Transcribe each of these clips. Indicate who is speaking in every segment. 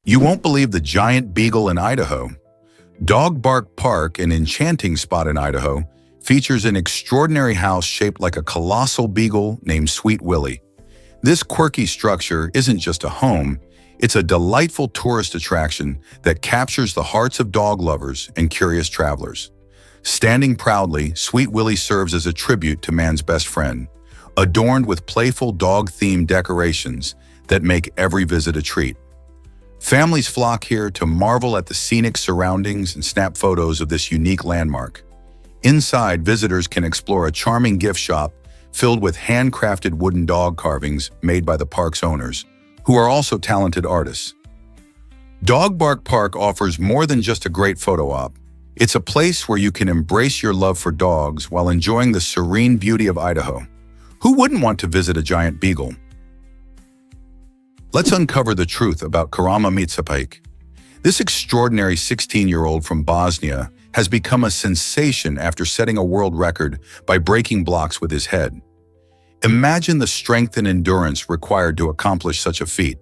Speaker 1: You won't believe the giant beagle in Idaho. Dog Bark Park, an enchanting spot in Idaho, features an extraordinary house shaped like a colossal beagle named Sweet Willie. This quirky structure isn't just a home, it's a delightful tourist attraction that captures the hearts of dog lovers and curious travelers. Standing proudly, Sweet Willie serves as a tribute to man's best friend, adorned with playful dog-themed decorations that make every visit a treat. Families flock here to marvel at the scenic surroundings and snap photos of this unique landmark. Inside, visitors can explore a charming gift shop filled with handcrafted wooden dog carvings made by the park's owners, who are also talented artists. Dog Bark Park offers more than just a great photo op. It's a place where you can embrace your love for dogs while enjoying the serene beauty of Idaho. Who wouldn't want to visit a giant beagle? Let's uncover the truth about Karama Mitsapike. This extraordinary 16-year-old from Bosnia has become a sensation after setting a world record by breaking blocks with his head. Imagine the strength and endurance required to accomplish such a feat.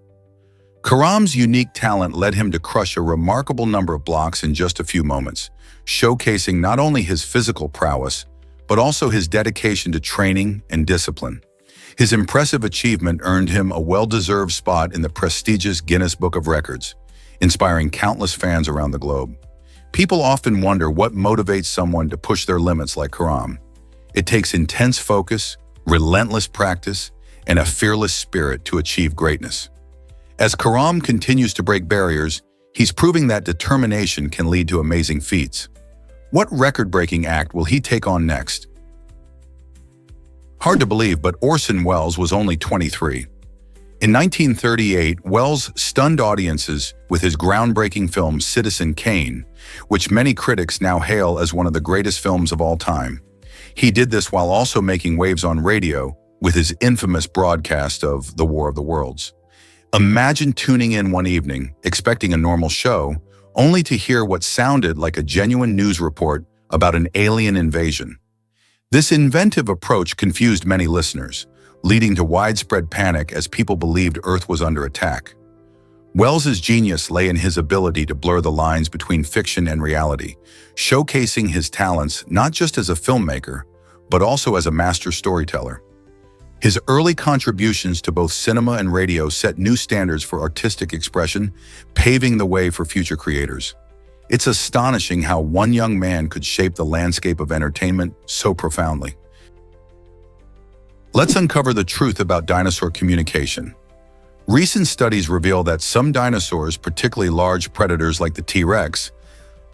Speaker 1: Karam's unique talent led him to crush a remarkable number of blocks in just a few moments, showcasing not only his physical prowess, but also his dedication to training and discipline. His impressive achievement earned him a well-deserved spot in the prestigious Guinness Book of Records, inspiring countless fans around the globe. People often wonder what motivates someone to push their limits like Karam. It takes intense focus, relentless practice, and a fearless spirit to achieve greatness. As Karam continues to break barriers, he's proving that determination can lead to amazing feats. What record-breaking act will he take on next? Hard to believe, but Orson Welles was only 23. In 1938, Welles stunned audiences with his groundbreaking film Citizen Kane, which many critics now hail as one of the greatest films of all time. He did this while also making waves on radio with his infamous broadcast of The War of the Worlds. Imagine tuning in one evening, expecting a normal show, only to hear what sounded like a genuine news report about an alien invasion. This inventive approach confused many listeners, leading to widespread panic as people believed Earth was under attack. Welles's genius lay in his ability to blur the lines between fiction and reality, showcasing his talents not just as a filmmaker, but also as a master storyteller. His early contributions to both cinema and radio set new standards for artistic expression, paving the way for future creators. It's astonishing how one young man could shape the landscape of entertainment so profoundly. Let's uncover the truth about dinosaur communication. Recent studies reveal that some dinosaurs, particularly large predators like the T-Rex,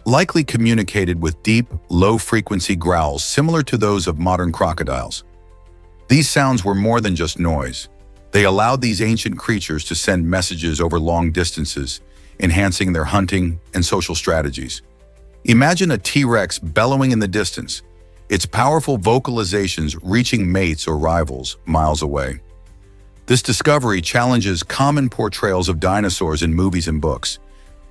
Speaker 1: likely communicated with deep, low-frequency growls similar to those of modern crocodiles. These sounds were more than just noise. They allowed these ancient creatures to send messages over long distances, enhancing their hunting and social strategies. Imagine a T-Rex bellowing in the distance, its powerful vocalizations reaching mates or rivals miles away. This discovery challenges common portrayals of dinosaurs in movies and books,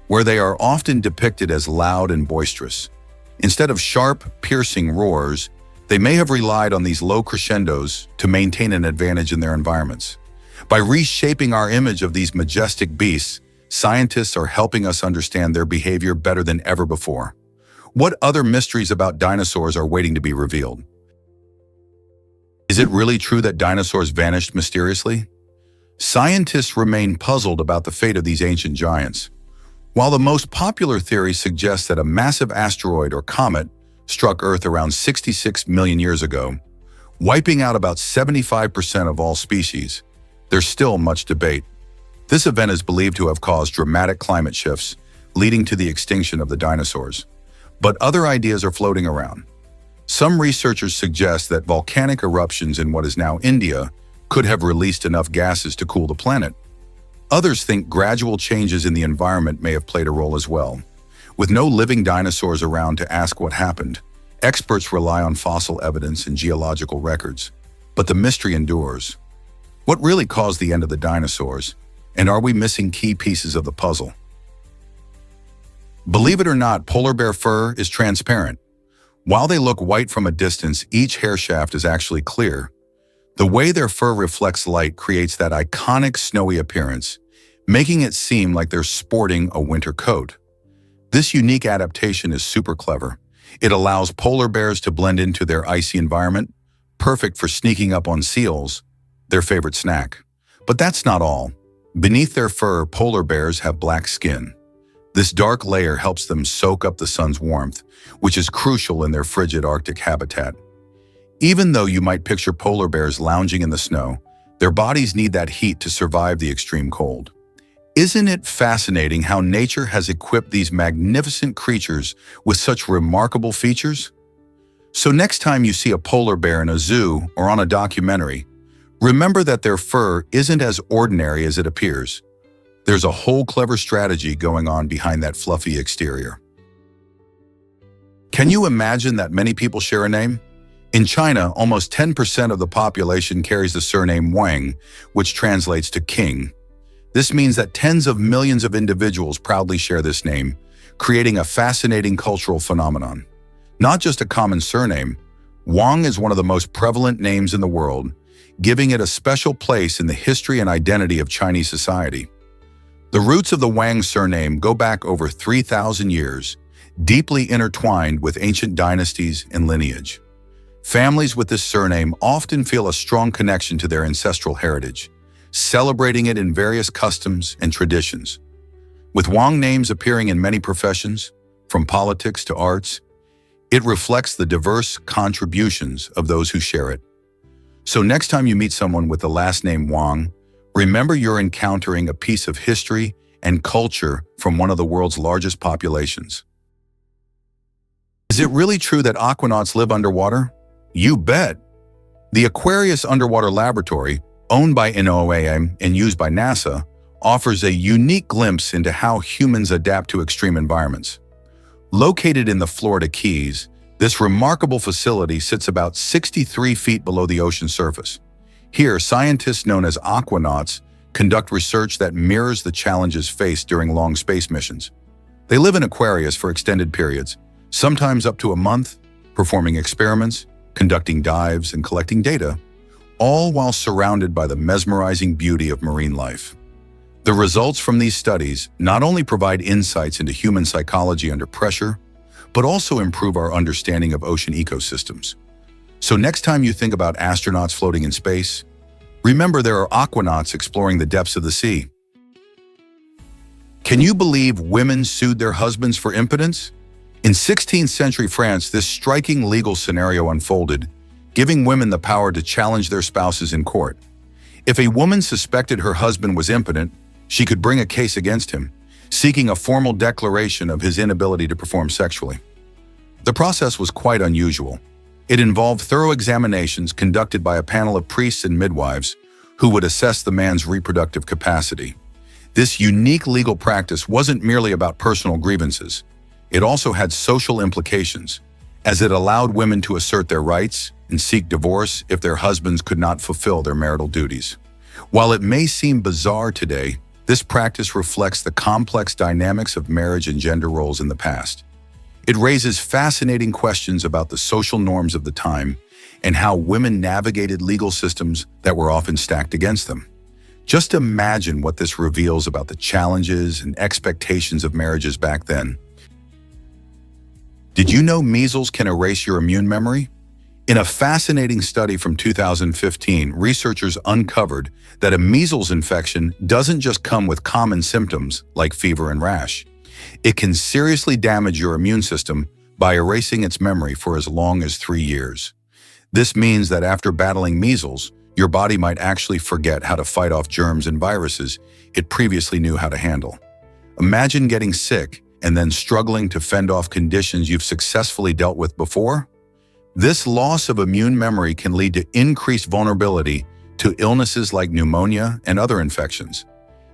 Speaker 1: where they are often depicted as loud and boisterous. Instead of sharp, piercing roars, they may have relied on these low crescendos to maintain an advantage in their environments. By reshaping our image of these majestic beasts, scientists are helping us understand their behavior better than ever before. What other mysteries about dinosaurs are waiting to be revealed? Is it really true that dinosaurs vanished mysteriously? Scientists remain puzzled about the fate of these ancient giants. While the most popular theory suggests that a massive asteroid or comet struck Earth around 66 million years ago, wiping out about 75% of all species, there's still much debate. This event is believed to have caused dramatic climate shifts, leading to the extinction of the dinosaurs. But other ideas are floating around. Some researchers suggest that volcanic eruptions in what is now India could have released enough gases to cool the planet. Others think gradual changes in the environment may have played a role as well. With no living dinosaurs around to ask what happened, experts rely on fossil evidence and geological records. But the mystery endures. What really caused the end of the dinosaurs? And are we missing key pieces of the puzzle? Believe it or not, polar bear fur is transparent. While they look white from a distance, each hair shaft is actually clear. The way their fur reflects light creates that iconic snowy appearance, making it seem like they're sporting a winter coat. This unique adaptation is super clever. It allows polar bears to blend into their icy environment, perfect for sneaking up on seals, their favorite snack. But that's not all. Beneath their fur, polar bears have black skin. This dark layer helps them soak up the sun's warmth, which is crucial in their frigid Arctic habitat. Even though you might picture polar bears lounging in the snow, their bodies need that heat to survive the extreme cold. Isn't it fascinating how nature has equipped these magnificent creatures with such remarkable features? So next time you see a polar bear in a zoo or on a documentary, remember that their fur isn't as ordinary as it appears. There's a whole clever strategy going on behind that fluffy exterior. Can you imagine that many people share a name? In China, almost 10% of the population carries the surname Wang, which translates to king. This means that tens of millions of individuals proudly share this name, creating a fascinating cultural phenomenon. Not just a common surname, Wang is one of the most prevalent names in the world, giving it a special place in the history and identity of Chinese society. The roots of the Wang surname go back over 3,000 years, deeply intertwined with ancient dynasties and lineage. Families with this surname often feel a strong connection to their ancestral heritage, celebrating it in various customs and traditions. With Wang names appearing in many professions, from politics to arts, it reflects the diverse contributions of those who share it. So next time you meet someone with the last name Wang, remember you're encountering a piece of history and culture from one of the world's largest populations. Is it really true that aquanauts live underwater? You bet! The Aquarius Underwater Laboratory, owned by NOAA and used by NASA, offers a unique glimpse into how humans adapt to extreme environments. Located in the Florida Keys, this remarkable facility sits about 63 feet below the ocean surface. Here, scientists known as aquanauts conduct research that mirrors the challenges faced during long space missions. They live in Aquarius for extended periods, sometimes up to a month, performing experiments, conducting dives, and collecting data, all while surrounded by the mesmerizing beauty of marine life. The results from these studies not only provide insights into human psychology under pressure, but also improve our understanding of ocean ecosystems. So next time you think about astronauts floating in space, remember there are aquanauts exploring the depths of the sea. Can you believe women sued their husbands for impotence? In 16th century France, this striking legal scenario unfolded, giving women the power to challenge their spouses in court. If a woman suspected her husband was impotent, she could bring a case against him, seeking a formal declaration of his inability to perform sexually. The process was quite unusual. It involved thorough examinations conducted by a panel of priests and midwives who would assess the man's reproductive capacity. This unique legal practice wasn't merely about personal grievances. It also had social implications, as it allowed women to assert their rights and seek divorce if their husbands could not fulfill their marital duties. While it may seem bizarre today, this practice reflects the complex dynamics of marriage and gender roles in the past. It raises fascinating questions about the social norms of the time and how women navigated legal systems that were often stacked against them. Just imagine what this reveals about the challenges and expectations of marriages back then. Did you know measles can erase your immune memory? In a fascinating study from 2015, researchers uncovered that a measles infection doesn't just come with common symptoms like fever and rash. It can seriously damage your immune system by erasing its memory for as long as 3 years. This means that after battling measles, your body might actually forget how to fight off germs and viruses it previously knew how to handle. Imagine getting sick and then struggling to fend off conditions you've successfully dealt with before. This loss of immune memory can lead to increased vulnerability to illnesses like pneumonia and other infections.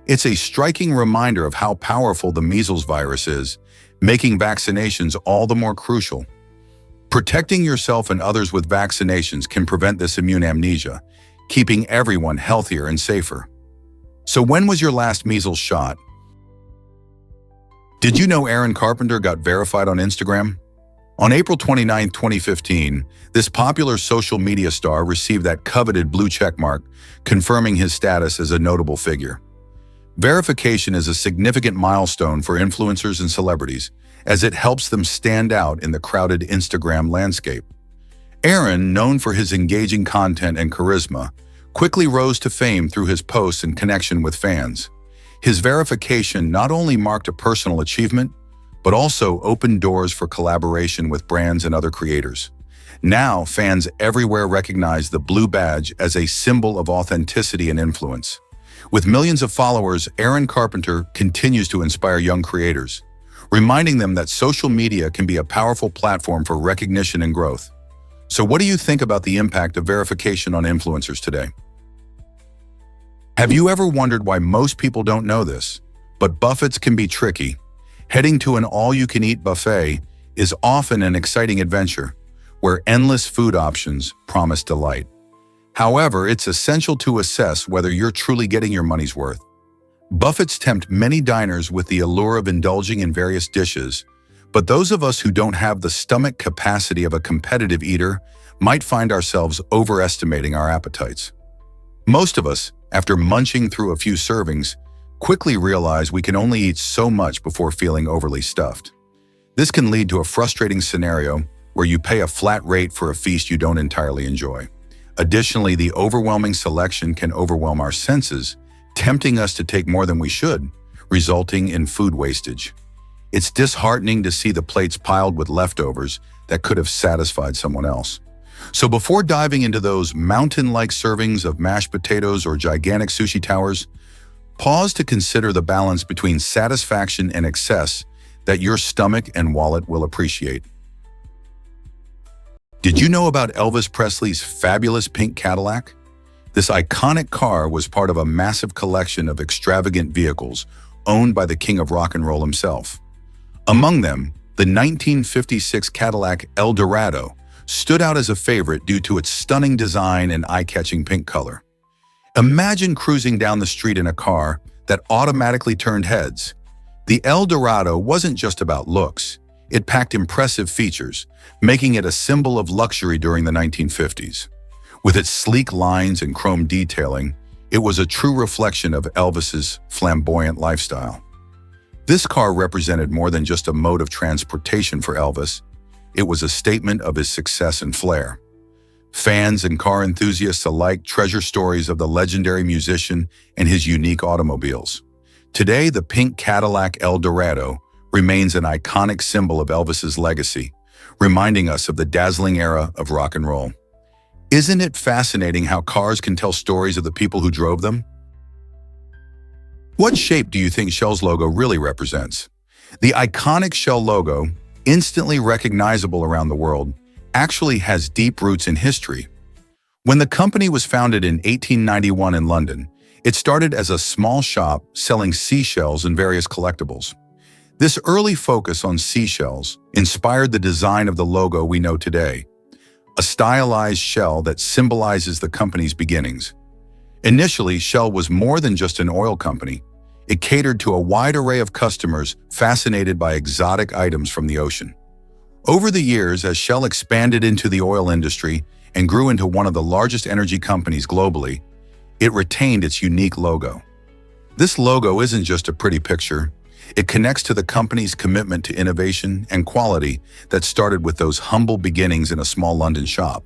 Speaker 1: It's a striking reminder of how powerful the measles virus is, making vaccinations all the more crucial. Protecting yourself and others with vaccinations can prevent this immune amnesia, keeping everyone healthier and safer. So when was your last measles shot? Did you know Aaron Carpenter got verified on Instagram? On April 29, 2015, this popular social media star received that coveted blue checkmark, confirming his status as a notable figure. Verification is a significant milestone for influencers and celebrities, as it helps them stand out in the crowded Instagram landscape. Aaron, known for his engaging content and charisma, quickly rose to fame through his posts and connection with fans. His verification not only marked a personal achievement, but also opened doors for collaboration with brands and other creators. Now, fans everywhere recognize the blue badge as a symbol of authenticity and influence. With millions of followers, Aaron Carpenter continues to inspire young creators, reminding them that social media can be a powerful platform for recognition and growth. So what do you think about the impact of verification on influencers today? Have you ever wondered why most people don't know this? But buffets can be tricky. Heading to an all-you-can-eat buffet is often an exciting adventure, where endless food options promise delight. However, it's essential to assess whether you're truly getting your money's worth. Buffets tempt many diners with the allure of indulging in various dishes, but those of us who don't have the stomach capacity of a competitive eater might find ourselves overestimating our appetites. Most of us, after munching through a few servings, quickly realize we can only eat so much before feeling overly stuffed. This can lead to a frustrating scenario where you pay a flat rate for a feast you don't entirely enjoy. Additionally, the overwhelming selection can overwhelm our senses, tempting us to take more than we should, resulting in food wastage. It's disheartening to see the plates piled with leftovers that could have satisfied someone else. So before diving into those mountain-like servings of mashed potatoes or gigantic sushi towers, pause to consider the balance between satisfaction and excess that your stomach and wallet will appreciate. Did you know about Elvis Presley's fabulous pink Cadillac? This iconic car was part of a massive collection of extravagant vehicles owned by the king of rock and roll himself. Among them, the 1956 Cadillac Eldorado stood out as a favorite due to its stunning design and eye-catching pink color. Imagine cruising down the street in a car that automatically turned heads. The Eldorado wasn't just about looks. It packed impressive features, making it a symbol of luxury during the 1950s. With its sleek lines and chrome detailing, it was a true reflection of Elvis's flamboyant lifestyle. This car represented more than just a mode of transportation for Elvis. It was a statement of his success and flair. Fans and car enthusiasts alike treasure stories of the legendary musician and his unique automobiles. Today, the pink Cadillac Eldorado remains an iconic symbol of Elvis's legacy, reminding us of the dazzling era of rock and roll. Isn't it fascinating how cars can tell stories of the people who drove them? What shape do you think Shell's logo really represents? The iconic Shell logo, instantly recognizable around the world, actually has deep roots in history. When the company was founded in 1891 in London, it started as a small shop selling seashells and various collectibles. This early focus on seashells inspired the design of the logo we know today, a stylized shell that symbolizes the company's beginnings. Initially, Shell was more than just an oil company. It catered to a wide array of customers fascinated by exotic items from the ocean. Over the years, as Shell expanded into the oil industry and grew into one of the largest energy companies globally, it retained its unique logo. This logo isn't just a pretty picture. It connects to the company's commitment to innovation and quality that started with those humble beginnings in a small London shop.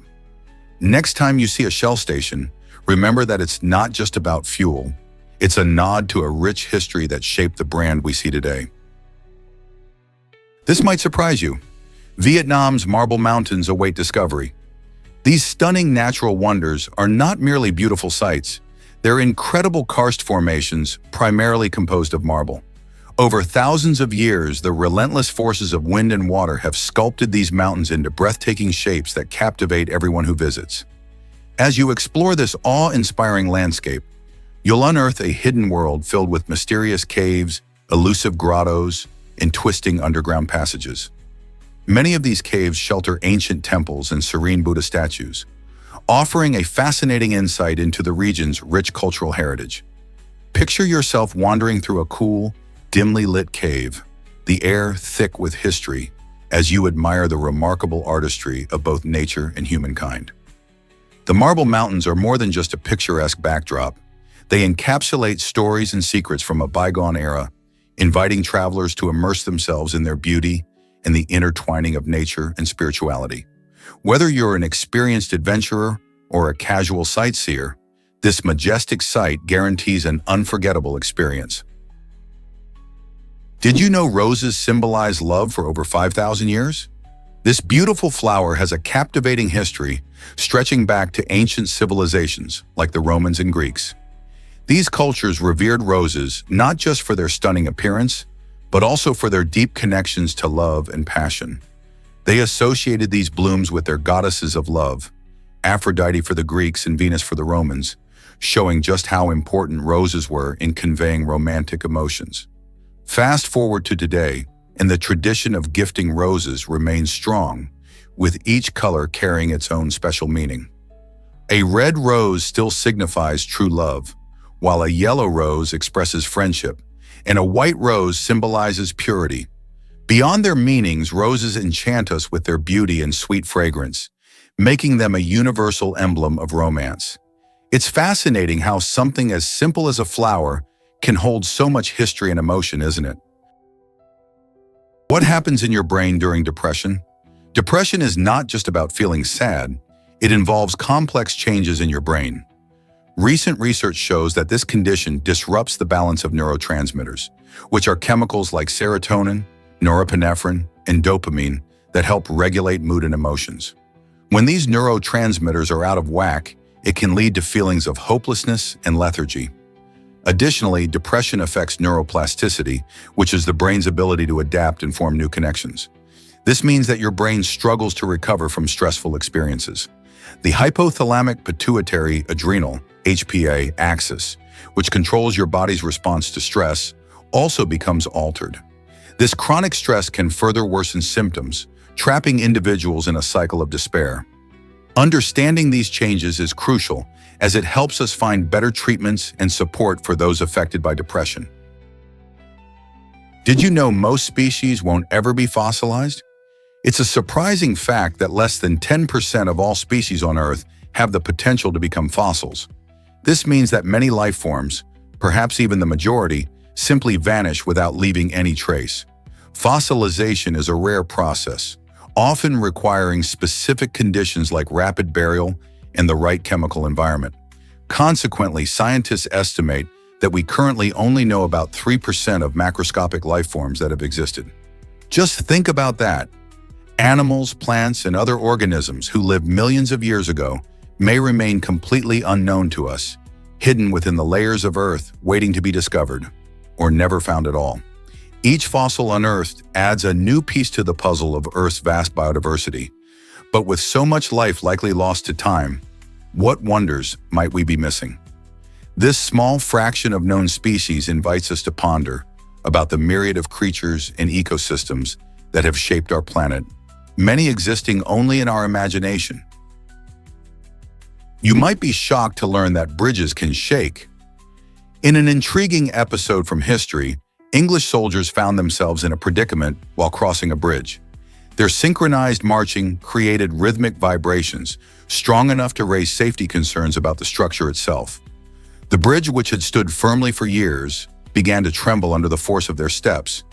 Speaker 1: Next time you see a Shell station, remember that it's not just about fuel. It's a nod to a rich history that shaped the brand we see today. This might surprise you. Vietnam's Marble Mountains await discovery. These stunning natural wonders are not merely beautiful sights. They're incredible karst formations primarily composed of marble. Over thousands of years, the relentless forces of wind and water have sculpted these mountains into breathtaking shapes that captivate everyone who visits. As you explore this awe-inspiring landscape, you'll unearth a hidden world filled with mysterious caves, elusive grottos, and twisting underground passages. Many of these caves shelter ancient temples and serene Buddha statues, offering a fascinating insight into the region's rich cultural heritage. Picture yourself wandering through a cool, dimly lit cave, the air thick with history, as you admire the remarkable artistry of both nature and humankind. The Marble Mountains are more than just a picturesque backdrop. They encapsulate stories and secrets from a bygone era, inviting travelers to immerse themselves in their beauty and the intertwining of nature and spirituality. Whether you're an experienced adventurer or a casual sightseer, this majestic sight guarantees an unforgettable experience. Did you know roses symbolize love for over 5,000 years? This beautiful flower has a captivating history stretching back to ancient civilizations like the Romans and Greeks. These cultures revered roses not just for their stunning appearance, but also for their deep connections to love and passion. They associated these blooms with their goddesses of love, Aphrodite for the Greeks and Venus for the Romans, showing just how important roses were in conveying romantic emotions. Fast forward to today, and the tradition of gifting roses remains strong, with each color carrying its own special meaning. A red rose still signifies true love, while a yellow rose expresses friendship, and a white rose symbolizes purity. Beyond their meanings, roses enchant us with their beauty and sweet fragrance, making them a universal emblem of romance. It's fascinating how something as simple as a flower can hold so much history and emotion, isn't it? What happens in your brain during depression? Depression is not just about feeling sad. It involves complex changes in your brain. Recent research shows that this condition disrupts the balance of neurotransmitters, which are chemicals like serotonin, norepinephrine, and dopamine that help regulate mood and emotions. When these neurotransmitters are out of whack, it can lead to feelings of hopelessness and lethargy. Additionally, depression affects neuroplasticity, which is the brain's ability to adapt and form new connections. This means that your brain struggles to recover from stressful experiences. The hypothalamic pituitary adrenal HPA axis, which controls your body's response to stress, also becomes altered. This chronic stress can further worsen symptoms, trapping individuals in a cycle of despair. Understanding these changes is crucial, as it helps us find better treatments and support for those affected by depression. Did you know most species won't ever be fossilized? It's a surprising fact that less than 10% of all species on Earth have the potential to become fossils. This means that many life forms, perhaps even the majority, simply vanish without leaving any trace. Fossilization is a rare process, often requiring specific conditions like rapid burial and the right chemical environment. Consequently, scientists estimate that we currently only know about 3% of macroscopic life forms that have existed. Just think about that. Animals, plants, and other organisms who lived millions of years ago may remain completely unknown to us, hidden within the layers of Earth waiting to be discovered, or never found at all. Each fossil unearthed adds a new piece to the puzzle of Earth's vast biodiversity. But with so much life likely lost to time, what wonders might we be missing? This small fraction of known species invites us to ponder about the myriad of creatures and ecosystems that have shaped our planet, many existing only in our imagination. You might be shocked to learn that bridges can shake. In an intriguing episode from history, English soldiers found themselves in a predicament while crossing a bridge. Their synchronized marching created rhythmic vibrations, strong enough to raise safety concerns about the structure itself. The bridge, which had stood firmly for years, began to tremble under the force of their steps,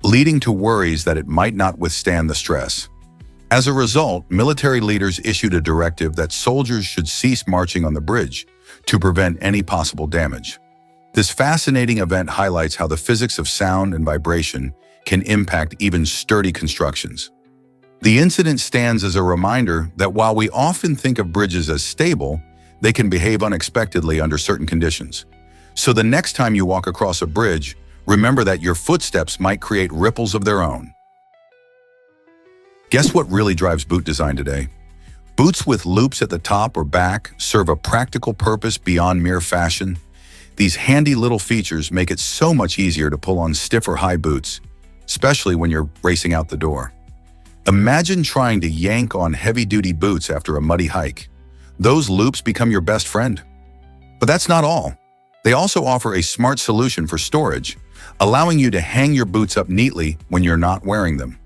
Speaker 1: leading to worries that it might not withstand the stress. As a result, military leaders issued a directive that soldiers should cease marching on the bridge to prevent any possible damage. This fascinating event highlights how the physics of sound and vibration can impact even sturdy constructions. The incident stands as a reminder that while we often think of bridges as stable, they can behave unexpectedly under certain conditions. So the next time you walk across a bridge, remember that your footsteps might create ripples of their own. Guess what really drives boot design today? Boots with loops at the top or back serve a practical purpose beyond mere fashion. These handy little features make it so much easier to pull on stiff or high boots, especially when you're racing out the door. Imagine trying to yank on heavy-duty boots after a muddy hike. Those loops become your best friend. But that's not all. They also offer a smart solution for storage, allowing you to hang your boots up neatly when you're not wearing them.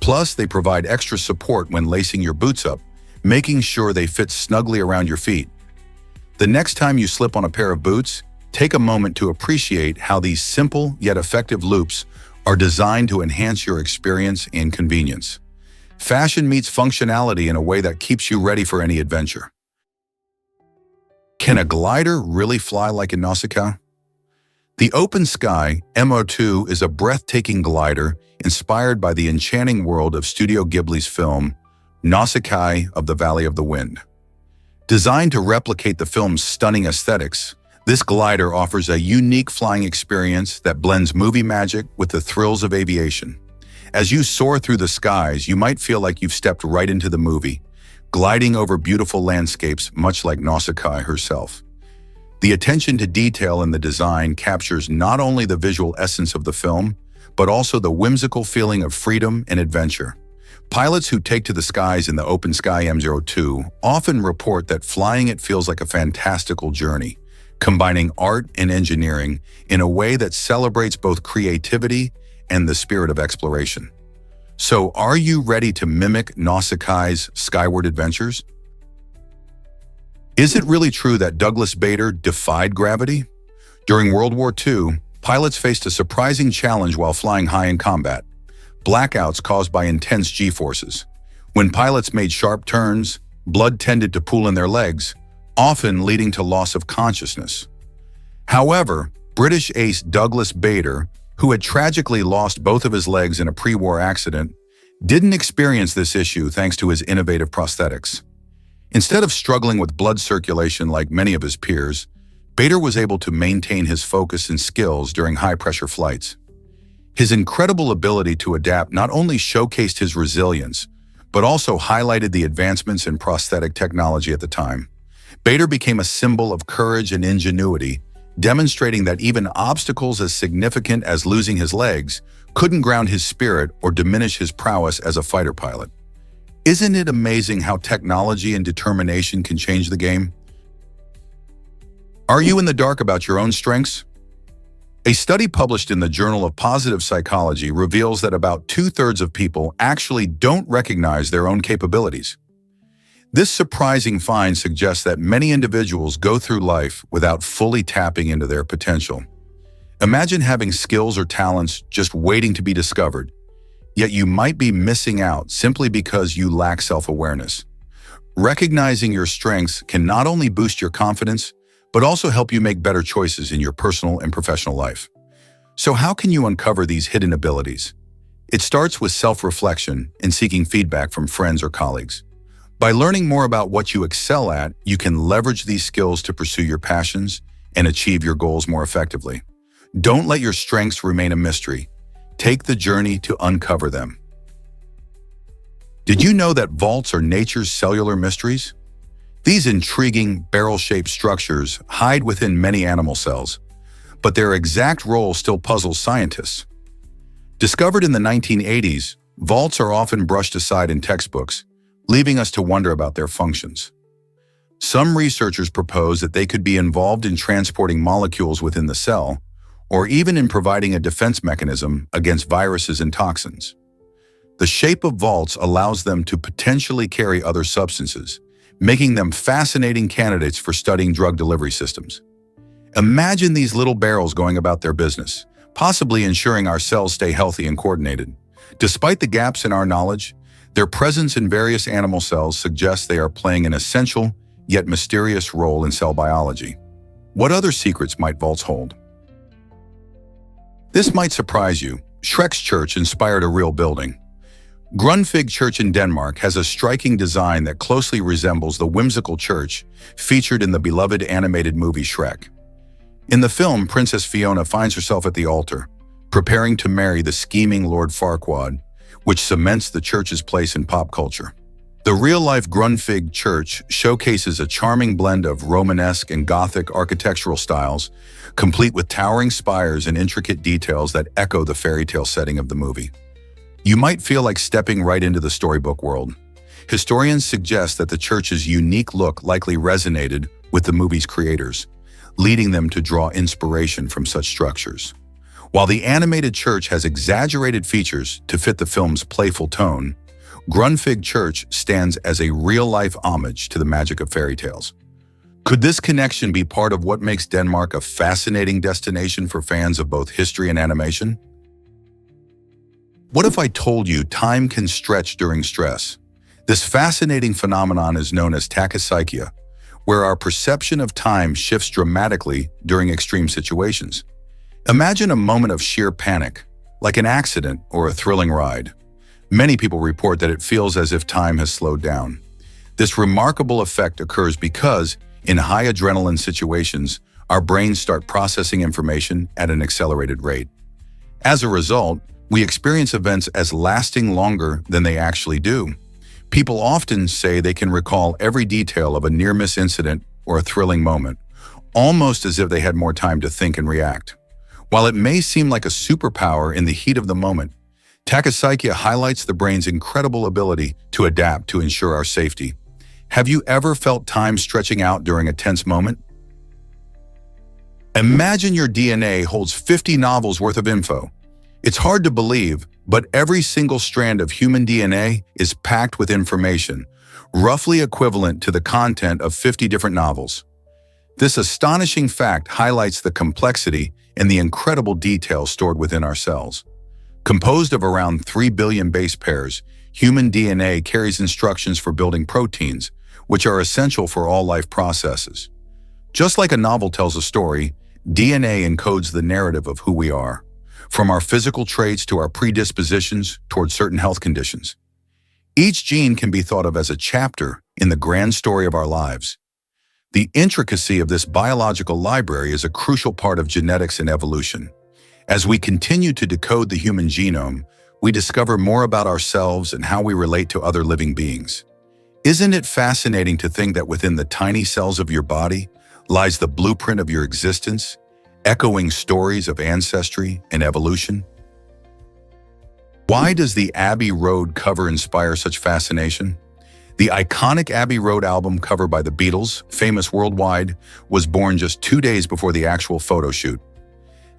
Speaker 1: Plus, they provide extra support when lacing your boots up, making sure they fit snugly around your feet. The next time you slip on a pair of boots, take a moment to appreciate how these simple yet effective loops are designed to enhance your experience and convenience. Fashion meets functionality in a way that keeps you ready for any adventure. Can a glider really fly like a Nausicaa? The Open Sky MO2 is a breathtaking glider inspired by the enchanting world of Studio Ghibli's film Nausicaa of the Valley of the Wind. Designed to replicate the film's stunning aesthetics, this glider offers a unique flying experience that blends movie magic with the thrills of aviation. As you soar through the skies, you might feel like you've stepped right into the movie, gliding over beautiful landscapes much like Nausicaa herself. The attention to detail in the design captures not only the visual essence of the film, but also the whimsical feeling of freedom and adventure. Pilots who take to the skies in the Open Sky M02 often report that flying it feels like a fantastical journey, combining art and engineering in a way that celebrates both creativity and the spirit of exploration. So, are you ready to mimic Nausicaa's skyward adventures? Is it really true that Douglas Bader defied gravity? During World War II, pilots faced a surprising challenge while flying high in combat: blackouts caused by intense G-forces. When pilots made sharp turns, blood tended to pool in their legs, often leading to loss of consciousness. However, British ace Douglas Bader, who had tragically lost both of his legs in a pre-war accident, didn't experience this issue thanks to his innovative prosthetics. Instead of struggling with blood circulation like many of his peers, Bader was able to maintain his focus and skills during high-pressure flights. His incredible ability to adapt not only showcased his resilience, but also highlighted the advancements in prosthetic technology at the time. Bader became a symbol of courage and ingenuity, demonstrating that even obstacles as significant as losing his legs couldn't ground his spirit or diminish his prowess as a fighter pilot. Isn't it amazing how technology and determination can change the game? Are you in the dark about your own strengths? A study published in the Journal of Positive Psychology reveals that about 2/3 of people actually don't recognize their own capabilities. This surprising find suggests that many individuals go through life without fully tapping into their potential. Imagine having skills or talents just waiting to be discovered, yet you might be missing out simply because you lack self-awareness. Recognizing your strengths can not only boost your confidence, but also help you make better choices in your personal and professional life. So how can you uncover these hidden abilities? It starts with self-reflection and seeking feedback from friends or colleagues. By learning more about what you excel at, you can leverage these skills to pursue your passions and achieve your goals more effectively. Don't let your strengths remain a mystery. Take the journey to uncover them. Did you know that vaults are nature's cellular mysteries? These intriguing barrel-shaped structures hide within many animal cells, but their exact role still puzzles scientists. Discovered in the 1980s, vaults are often brushed aside in textbooks, leaving us to wonder about their functions. Some researchers propose that they could be involved in transporting molecules within the cell, or even in providing a defense mechanism against viruses and toxins. The shape of vaults allows them to potentially carry other substances, making them fascinating candidates for studying drug delivery systems. Imagine these little barrels going about their business, possibly ensuring our cells stay healthy and coordinated. Despite the gaps in our knowledge, their presence in various animal cells suggests they are playing an essential, yet mysterious role in cell biology. What other secrets might vaults hold? This might surprise you. Shrek's church inspired a real building. Grundtvig Church in Denmark has a striking design that closely resembles the whimsical church featured in the beloved animated movie Shrek. In the film, Princess Fiona finds herself at the altar, preparing to marry the scheming Lord Farquaad, which cements the church's place in pop culture. The real-life Grundtvig Church showcases a charming blend of Romanesque and Gothic architectural styles, complete with towering spires and intricate details that echo the fairy tale setting of the movie. You might feel like stepping right into the storybook world. Historians suggest that the church's unique look likely resonated with the movie's creators, leading them to draw inspiration from such structures. While the animated church has exaggerated features to fit the film's playful tone, Grundtvig Church stands as a real-life homage to the magic of fairy tales. Could this connection be part of what makes Denmark a fascinating destination for fans of both history and animation? What if I told you time can stretch during stress? This fascinating phenomenon is known as tachypsychia, where our perception of time shifts dramatically during extreme situations. Imagine a moment of sheer panic, like an accident or a thrilling ride. Many people report that it feels as if time has slowed down. This remarkable effect occurs because, in high adrenaline situations, our brains start processing information at an accelerated rate. As a result, we experience events as lasting longer than they actually do. People often say they can recall every detail of a near-miss incident or a thrilling moment, almost as if they had more time to think and react. While it may seem like a superpower in the heat of the moment, tachypsychia highlights the brain's incredible ability to adapt to ensure our safety. Have you ever felt time stretching out during a tense moment? Imagine your DNA holds 50 novels worth of info. It's hard to believe, but every single strand of human DNA is packed with information, roughly equivalent to the content of 50 different novels. This astonishing fact highlights the complexity and the incredible detail stored within our cells. Composed of around 3 billion base pairs, human DNA carries instructions for building proteins, which are essential for all life processes. Just like a novel tells a story, DNA encodes the narrative of who we are, from our physical traits to our predispositions toward certain health conditions. Each gene can be thought of as a chapter in the grand story of our lives. The intricacy of this biological library is a crucial part of genetics and evolution. As we continue to decode the human genome, we discover more about ourselves and how we relate to other living beings. Isn't it fascinating to think that within the tiny cells of your body lies the blueprint of your existence, echoing stories of ancestry and evolution? Why does the Abbey Road cover inspire such fascination? The iconic Abbey Road album cover by the Beatles, famous worldwide, was born just 2 days before the actual photo shoot.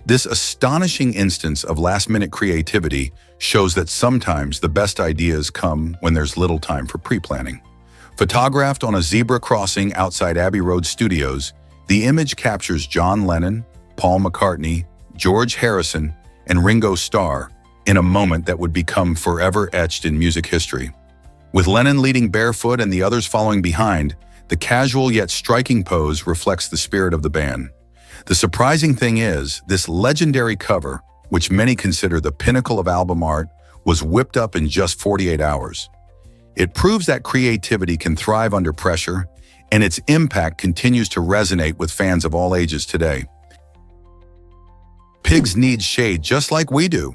Speaker 1: This astonishing instance of last-minute creativity shows that sometimes the best ideas come when there's little time for pre-planning. Photographed on a zebra crossing outside Abbey Road Studios, the image captures John Lennon, Paul McCartney, George Harrison, and Ringo Starr in a moment that would become forever etched in music history. With Lennon leading barefoot and the others following behind, the casual yet striking pose reflects the spirit of the band. The surprising thing is, this legendary cover, which many consider the pinnacle of album art, was whipped up in just 48 hours. It proves that creativity can thrive under pressure, and its impact continues to resonate with fans of all ages today. Pigs need shade just like we do.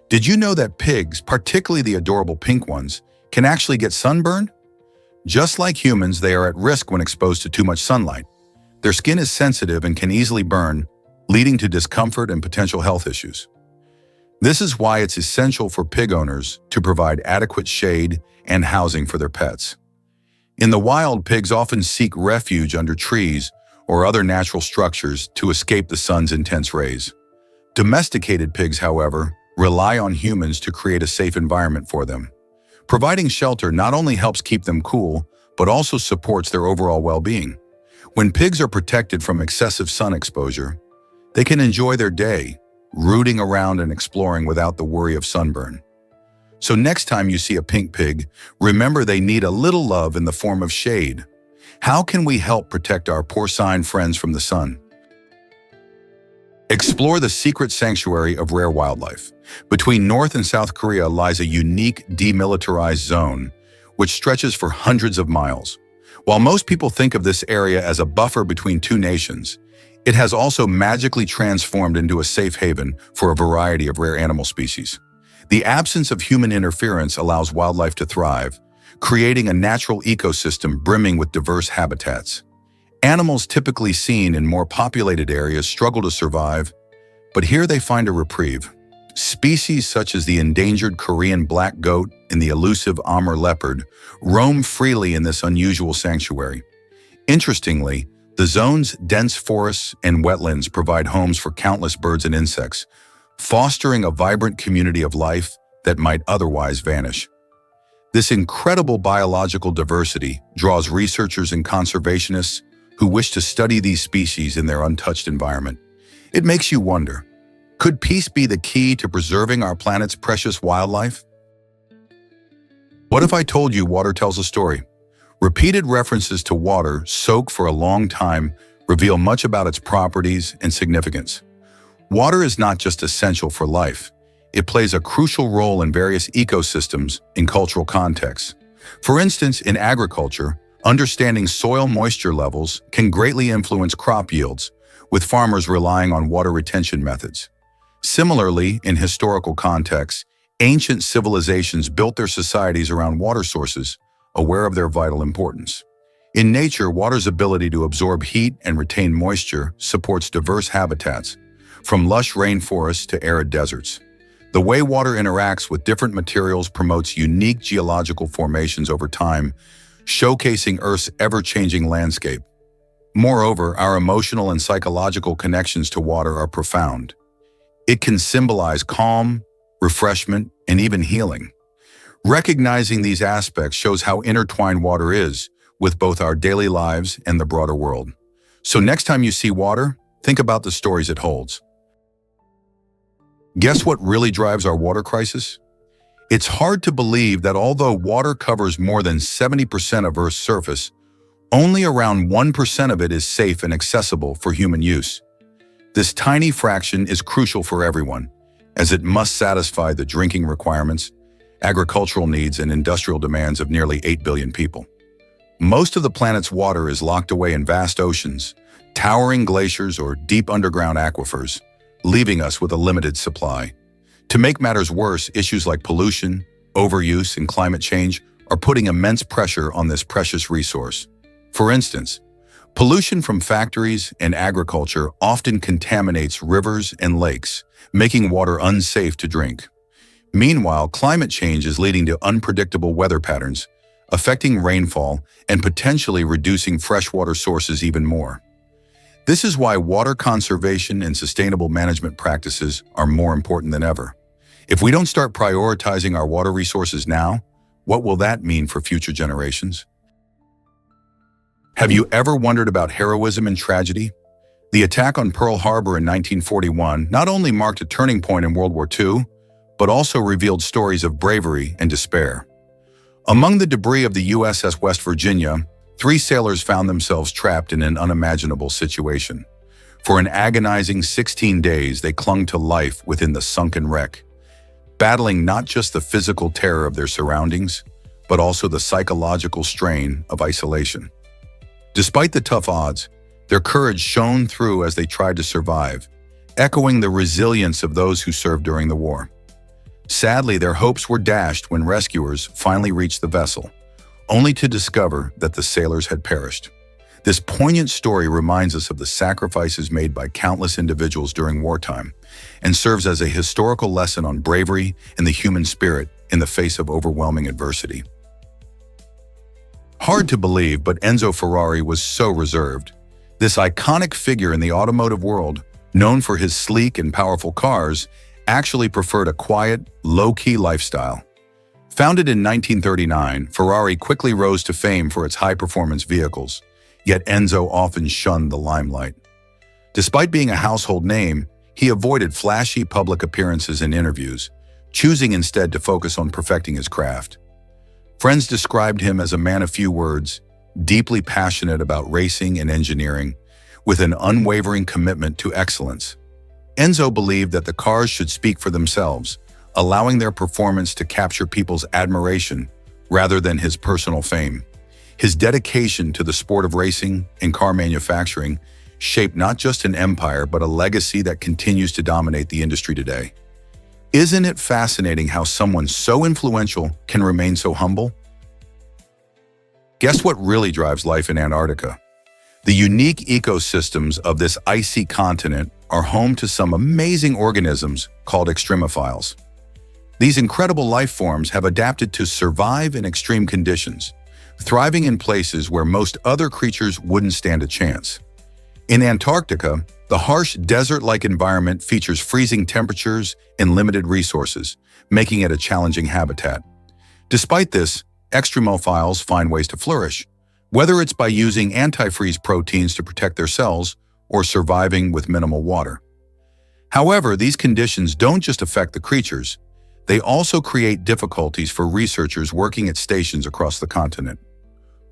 Speaker 1: Did you know that pigs, particularly the adorable pink ones, can actually get sunburned? Just like humans, they are at risk when exposed to too much sunlight. Their skin is sensitive and can easily burn, leading to discomfort and potential health issues. This is why it's essential for pig owners to provide adequate shade and housing for their pets. In the wild, pigs often seek refuge under trees or other natural structures to escape the sun's intense rays. Domesticated pigs, however, rely on humans to create a safe environment for them. Providing shelter not only helps keep them cool, but also supports their overall well-being. When pigs are protected from excessive sun exposure, they can enjoy their day, rooting around and exploring without the worry of sunburn. So next time you see a pink pig, remember they need a little love in the form of shade. How can we help protect our porcine friends from the sun? Explore the secret sanctuary of rare wildlife. Between North and South Korea lies a unique demilitarized zone, which stretches for hundreds of miles. While most people think of this area as a buffer between two nations, it has also magically transformed into a safe haven for a variety of rare animal species. The absence of human interference allows wildlife to thrive, creating a natural ecosystem brimming with diverse habitats. Animals typically seen in more populated areas struggle to survive, but here they find a reprieve. Species such as the endangered Korean black goat and the elusive Amur leopard roam freely in this unusual sanctuary. Interestingly, the zone's dense forests and wetlands provide homes for countless birds and insects, fostering a vibrant community of life that might otherwise vanish. This incredible biological diversity draws researchers and conservationists who wish to study these species in their untouched environment. It makes you wonder, could peace be the key to preserving our planet's precious wildlife? What if I told you water tells a story? Repeated references to water, soaked for a long time, reveal much about its properties and significance. Water is not just essential for life. It plays a crucial role in various ecosystems in cultural contexts. For instance, in agriculture, understanding soil moisture levels can greatly influence crop yields, with farmers relying on water retention methods. Similarly, in historical contexts, ancient civilizations built their societies around water sources, aware of their vital importance. In nature, water's ability to absorb heat and retain moisture supports diverse habitats, from lush rainforests to arid deserts. The way water interacts with different materials promotes unique geological formations over time, showcasing Earth's ever-changing landscape. Moreover, our emotional and psychological connections to water are profound. It can symbolize calm, refreshment, and even healing. Recognizing these aspects shows how intertwined water is with both our daily lives and the broader world. So next time you see water, think about the stories it holds. Guess what really drives our water crisis? It's hard to believe that although water covers more than 70% of Earth's surface, only around 1% of it is safe and accessible for human use. This tiny fraction is crucial for everyone, as it must satisfy the drinking requirements, agricultural needs, and industrial demands of nearly 8 billion people. Most of the planet's water is locked away in vast oceans, towering glaciers, or deep underground aquifers, leaving us with a limited supply. To make matters worse, issues like pollution, overuse, and climate change are putting immense pressure on this precious resource. For instance, pollution from factories and agriculture often contaminates rivers and lakes, making water unsafe to drink. Meanwhile, climate change is leading to unpredictable weather patterns, affecting rainfall and potentially reducing freshwater sources even more. This is why water conservation and sustainable management practices are more important than ever. If we don't start prioritizing our water resources now, what will that mean for future generations? Have you ever wondered about heroism and tragedy? The attack on Pearl Harbor in 1941 not only marked a turning point in World War II, but also revealed stories of bravery and despair. Among the debris of the USS West Virginia, 3 sailors found themselves trapped in an unimaginable situation. For an agonizing 16 days, they clung to life within the sunken wreck, battling not just the physical terror of their surroundings, but also the psychological strain of isolation. Despite the tough odds, their courage shone through as they tried to survive, echoing the resilience of those who served during the war. Sadly, their hopes were dashed when rescuers finally reached the vessel, only to discover that the sailors had perished. This poignant story reminds us of the sacrifices made by countless individuals during wartime and serves as a historical lesson on bravery and the human spirit in the face of overwhelming adversity. Hard to believe, but Enzo Ferrari was so reserved. This iconic figure in the automotive world, known for his sleek and powerful cars, actually preferred a quiet, low-key lifestyle. Founded in 1939, Ferrari quickly rose to fame for its high-performance vehicles, yet Enzo often shunned the limelight. Despite being a household name, he avoided flashy public appearances and interviews, choosing instead to focus on perfecting his craft. Friends described him as a man of few words, deeply passionate about racing and engineering, with an unwavering commitment to excellence. Enzo believed that the cars should speak for themselves, allowing their performance to capture people's admiration rather than his personal fame. His dedication to the sport of racing and car manufacturing shaped not just an empire, but a legacy that continues to dominate the industry today. Isn't it fascinating how someone so influential can remain so humble? Guess what really drives life in Antarctica? The unique ecosystems of this icy continent are home to some amazing organisms called extremophiles. These incredible life forms have adapted to survive in extreme conditions, thriving in places where most other creatures wouldn't stand a chance. In Antarctica, the harsh desert-like environment features freezing temperatures and limited resources, making it a challenging habitat. Despite this, extremophiles find ways to flourish. whether it's by using antifreeze proteins to protect their cells or surviving with minimal water. However, these conditions don't just affect the creatures, they also create difficulties for researchers working at stations across the continent.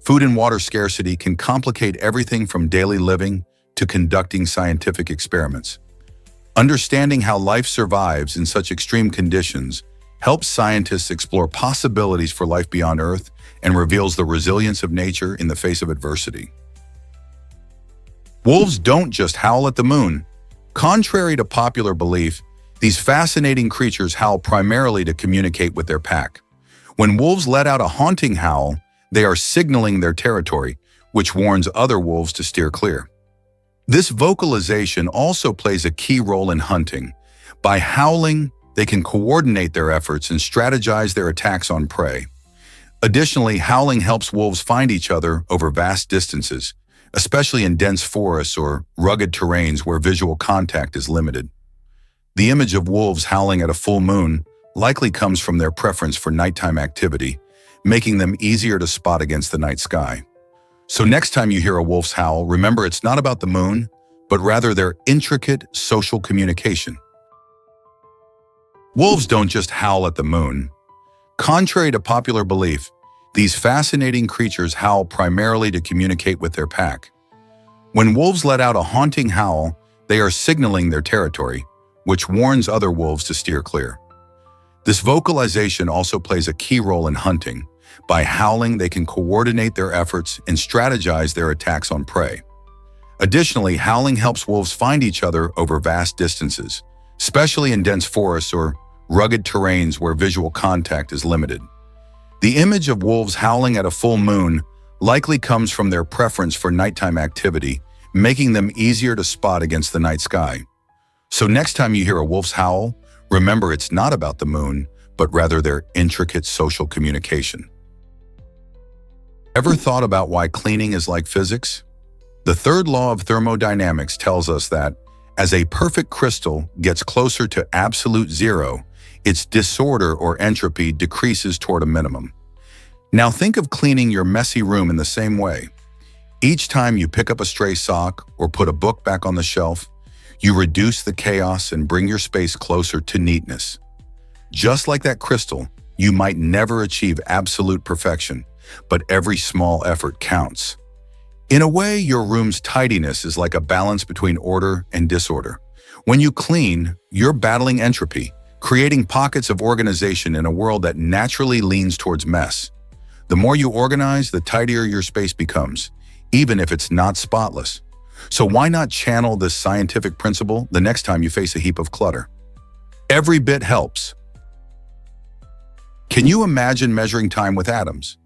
Speaker 1: Food and water scarcity can complicate everything from daily living to conducting scientific experiments. Understanding how life survives in such extreme conditions helps scientists explore possibilities for life beyond Earth and reveals the resilience of nature in the face of adversity. Wolves don't just howl at the moon. Contrary to popular belief, these fascinating creatures howl primarily to communicate with their pack. When wolves let out a haunting howl, they are signaling their territory, which warns other wolves to steer clear. This vocalization also plays a key role in hunting. By howling, they can coordinate their efforts and strategize their attacks on prey. Additionally, howling helps wolves find each other over vast distances, especially in dense forests or rugged terrains where visual contact is limited. The image of wolves howling at a full moon likely comes from their preference for nighttime activity, making them easier to spot against the night sky. So next time you hear a wolf's howl, remember it's not about the moon, but rather their intricate social communication. Wolves don't just howl at the moon. Contrary to popular belief, these fascinating creatures howl primarily to communicate with their pack. When wolves let out a haunting howl, they are signaling their territory, which warns other wolves to steer clear. This vocalization also plays a key role in hunting. By howling, they can coordinate their efforts and strategize their attacks on prey. Additionally, howling helps wolves find each other over vast distances, especially in dense forests or rugged terrains where visual contact is limited. The image of wolves howling at a full moon likely comes from their preference for nighttime activity, making them easier to spot against the night sky. So next time you hear a wolf's howl, remember it's not about the moon, but rather their intricate social communication. Ever thought about why cleaning is like physics? The third law of thermodynamics tells us that as a perfect crystal gets closer to absolute zero, its disorder or entropy decreases toward a minimum. Now think of cleaning your messy room in the same way. Each time you pick up a stray sock or put a book back on the shelf, you reduce the chaos and bring your space closer to neatness. Just like that crystal, you might never achieve absolute perfection, but every small effort counts. In a way, your room's tidiness is like a balance between order and disorder. When you clean, you're battling entropy, creating pockets of organization in a world that naturally leans towards mess. The more you organize, the tidier your space becomes, even if it's not spotless. So why not channel this scientific principle the next time you face a heap of clutter? Every bit helps. Can you imagine measuring time with atoms?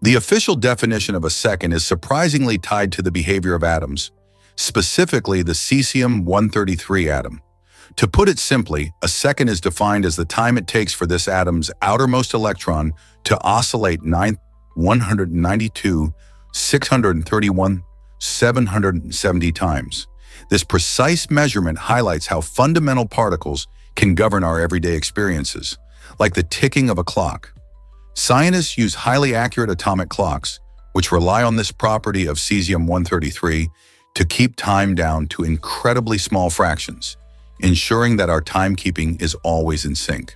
Speaker 1: The official definition of a second is surprisingly tied to the behavior of atoms, specifically the cesium-133 atom. To put it simply, a second is defined as the time it takes for this atom's outermost electron to oscillate 192, 631, 770 times. This precise measurement highlights how fundamental particles can govern our everyday experiences, like the ticking of a clock. Scientists use highly accurate atomic clocks, which rely on this property of cesium-133, to keep time down to incredibly small fractions, ensuring that our timekeeping is always in sync.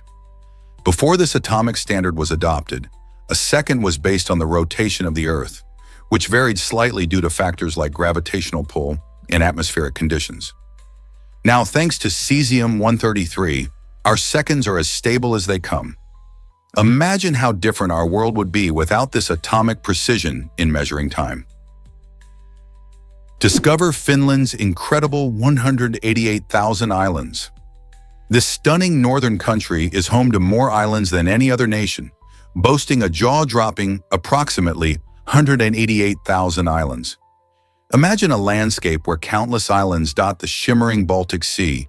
Speaker 1: Before this atomic standard was adopted, a second was based on the rotation of the Earth, which varied slightly due to factors like gravitational pull and atmospheric conditions. Now, thanks to cesium-133, our seconds are as stable as they come. Imagine how different our world would be without this atomic precision in measuring time. Discover Finland's incredible 188,000 islands. This stunning northern country is home to more islands than any other nation, boasting a jaw-dropping approximately 188,000 islands. Imagine a landscape where countless islands dot the shimmering Baltic Sea,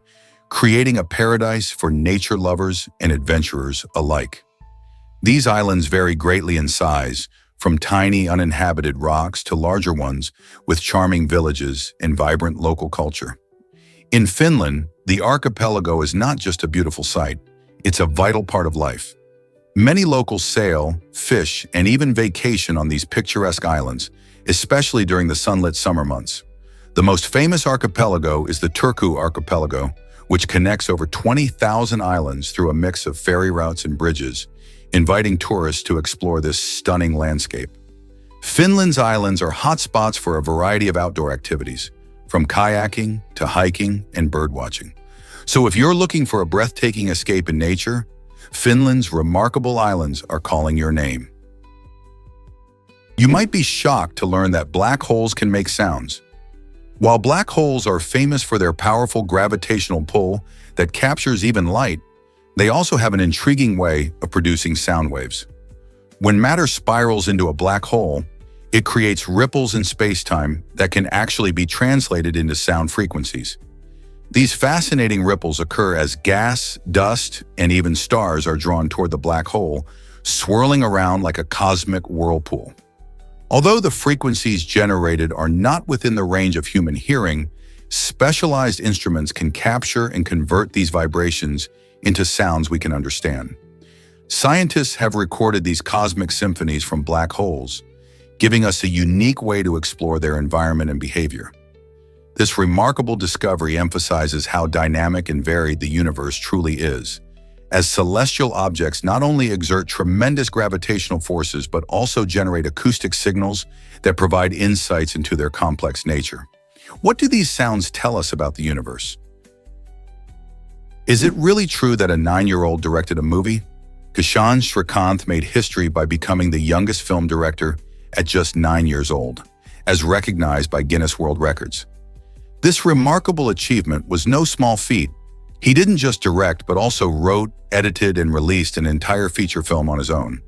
Speaker 1: creating a paradise for nature lovers and adventurers alike. These islands vary greatly in size, from tiny uninhabited rocks to larger ones with charming villages and vibrant local culture. In Finland, the archipelago is not just a beautiful sight, it's a vital part of life. Many locals sail, fish, and even vacation on these picturesque islands, especially during the sunlit summer months. The most famous archipelago is the Turku archipelago, which connects over 20,000 islands through a mix of ferry routes and bridges, inviting tourists to explore this stunning landscape. Finland's islands are hotspots for a variety of outdoor activities, from kayaking to hiking and birdwatching. So if you're looking for a breathtaking escape in nature, Finland's remarkable islands are calling your name. You might be shocked to learn that black holes can make sounds. While black holes are famous for their powerful gravitational pull that captures even light, they also have an intriguing way of producing sound waves. When matter spirals into a black hole, it creates ripples in space-time that can actually be translated into sound frequencies. These fascinating ripples occur as gas, dust, and even stars are drawn toward the black hole, swirling around like a cosmic whirlpool. Although the frequencies generated are not within the range of human hearing, specialized instruments can capture and convert these vibrations into sounds we can understand. Scientists have recorded these cosmic symphonies from black holes, giving us a unique way to explore their environment and behavior. This remarkable discovery emphasizes how dynamic and varied the universe truly is, as celestial objects not only exert tremendous gravitational forces but also generate acoustic signals that provide insights into their complex nature. What do these sounds tell us about the universe? Is it really true that a 9-year-old directed a movie? Kishan Srikanth made history by becoming the youngest film director at just 9 years old, as recognized by Guinness World Records. This remarkable achievement was no small feat. He didn't just direct, but also wrote, edited, and released an entire feature film on his own.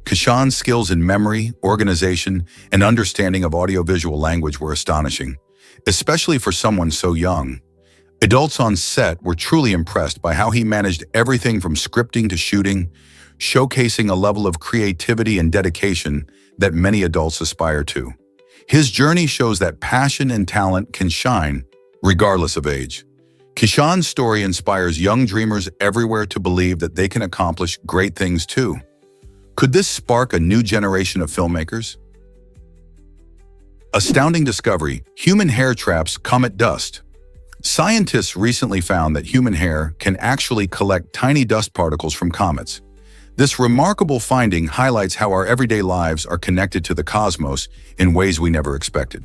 Speaker 1: Kishan's skills in memory, organization, and understanding of audiovisual language were astonishing, especially for someone so young. Adults on set were truly impressed by how he managed everything from scripting to shooting, showcasing a level of creativity and dedication that many adults aspire to. His journey shows that passion and talent can shine, regardless of age. Kishan's story inspires young dreamers everywhere to believe that they can accomplish great things too. Could this spark a new generation of filmmakers? Astounding discovery: human hair traps comet dust. Scientists recently found that human hair can actually collect tiny dust particles from comets. This remarkable finding highlights how our everyday lives are connected to the cosmos in ways we never expected.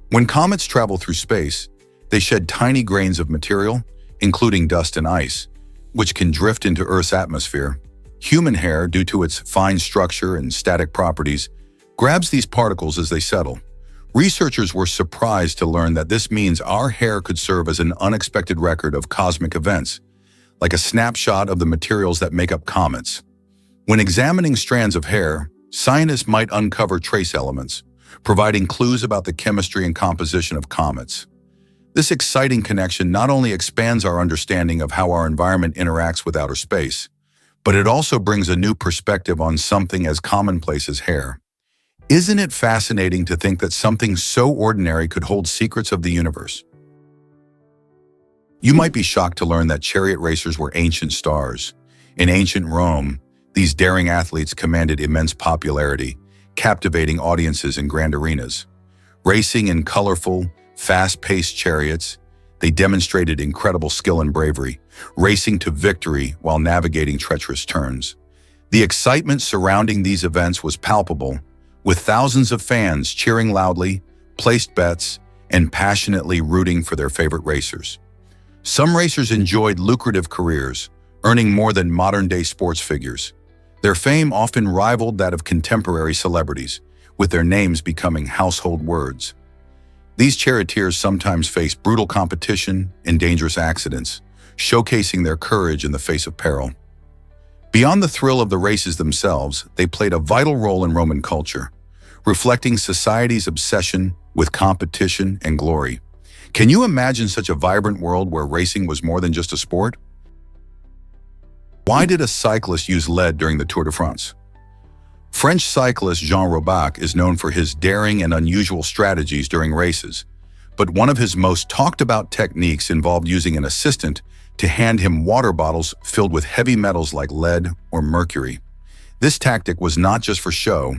Speaker 1: When comets travel through space, they shed tiny grains of material, including dust and ice, which can drift into Earth's atmosphere. Human hair, due to its fine structure and static properties, grabs these particles as they settle. Researchers were surprised to learn that this means our hair could serve as an unexpected record of cosmic events, like a snapshot of the materials that make up comets. When examining strands of hair, scientists might uncover trace elements, providing clues about the chemistry and composition of comets. This exciting connection not only expands our understanding of how our environment interacts with outer space, but it also brings a new perspective on something as commonplace as hair. Isn't it fascinating to think that something so ordinary could hold secrets of the universe? You might be shocked to learn that chariot racers were ancient stars. In ancient Rome, these daring athletes commanded immense popularity, captivating audiences in grand arenas. Racing in colorful, fast-paced chariots, they demonstrated incredible skill and bravery, racing to victory while navigating treacherous turns. The excitement surrounding these events was palpable, with thousands of fans cheering loudly, placed bets, and passionately rooting for their favorite racers. Some racers enjoyed lucrative careers, earning more than modern-day sports figures. Their fame often rivaled that of contemporary celebrities, with their names becoming household words. These charioteers sometimes faced brutal competition and dangerous accidents, showcasing their courage in the face of peril. Beyond the thrill of the races themselves, they played a vital role in Roman culture, reflecting society's obsession with competition and glory. Can you imagine such a vibrant world where racing was more than just a sport? Why did a cyclist use lead during the Tour de France? French cyclist Jean Robac is known for his daring and unusual strategies during races, but one of his most talked about techniques involved using an assistant to hand him water bottles filled with heavy metals like lead or mercury. This tactic was not just for show.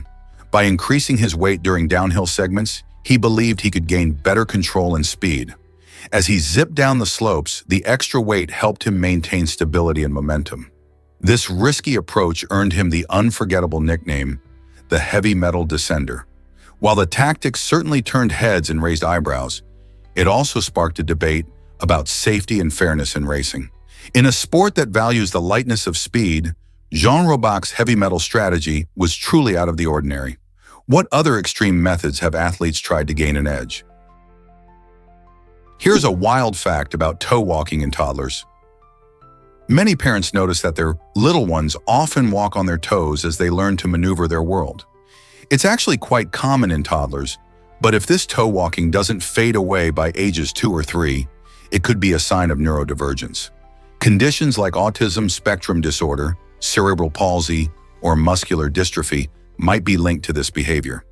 Speaker 1: By increasing his weight during downhill segments, he believed he could gain better control and speed. As he zipped down the slopes, the extra weight helped him maintain stability and momentum. This risky approach earned him the unforgettable nickname, the heavy metal descender. While the tactics certainly turned heads and raised eyebrows, it also sparked a debate about safety and fairness in racing. In a sport that values the lightness of speed, Jean Robach's heavy metal strategy was truly out of the ordinary. What other extreme methods have athletes tried to gain an edge? Here's a wild fact about toe walking in toddlers. Many parents notice that their little ones often walk on their toes as they learn to maneuver their world. It's actually quite common in toddlers, but if this toe walking doesn't fade away by ages 2 or 3, it could be a sign of neurodivergence. Conditions like autism spectrum disorder, cerebral palsy, or muscular dystrophy might be linked to this behavior.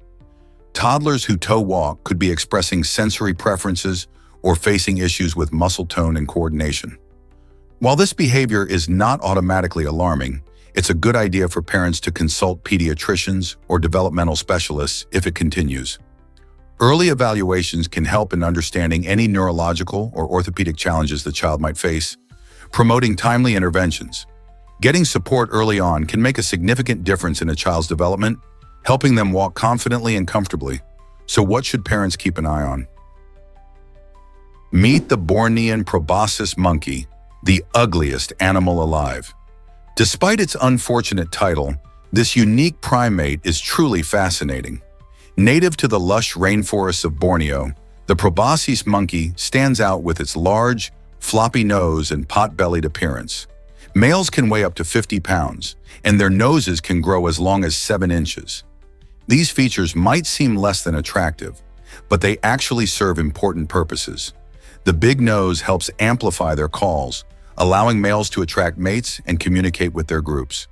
Speaker 1: Toddlers who toe walk could be expressing sensory preferences or facing issues with muscle tone and coordination. While this behavior is not automatically alarming, it's a good idea for parents to consult pediatricians or developmental specialists if it continues. Early evaluations can help in understanding any neurological or orthopedic challenges the child might face, promoting timely interventions. Getting support early on can make a significant difference in a child's development, helping them walk confidently and comfortably. So what should parents keep an eye on? Meet the Bornean proboscis monkey, the ugliest animal alive. Despite its unfortunate title, this unique primate is truly fascinating. Native to the lush rainforests of Borneo, the proboscis monkey stands out with its large, floppy nose and pot-bellied appearance. Males can weigh up to 50 pounds, and their noses can grow as long as 7 inches. These features might seem less than attractive, but they actually serve important purposes. The big nose helps amplify their calls, allowing males to attract mates and communicate with their groups.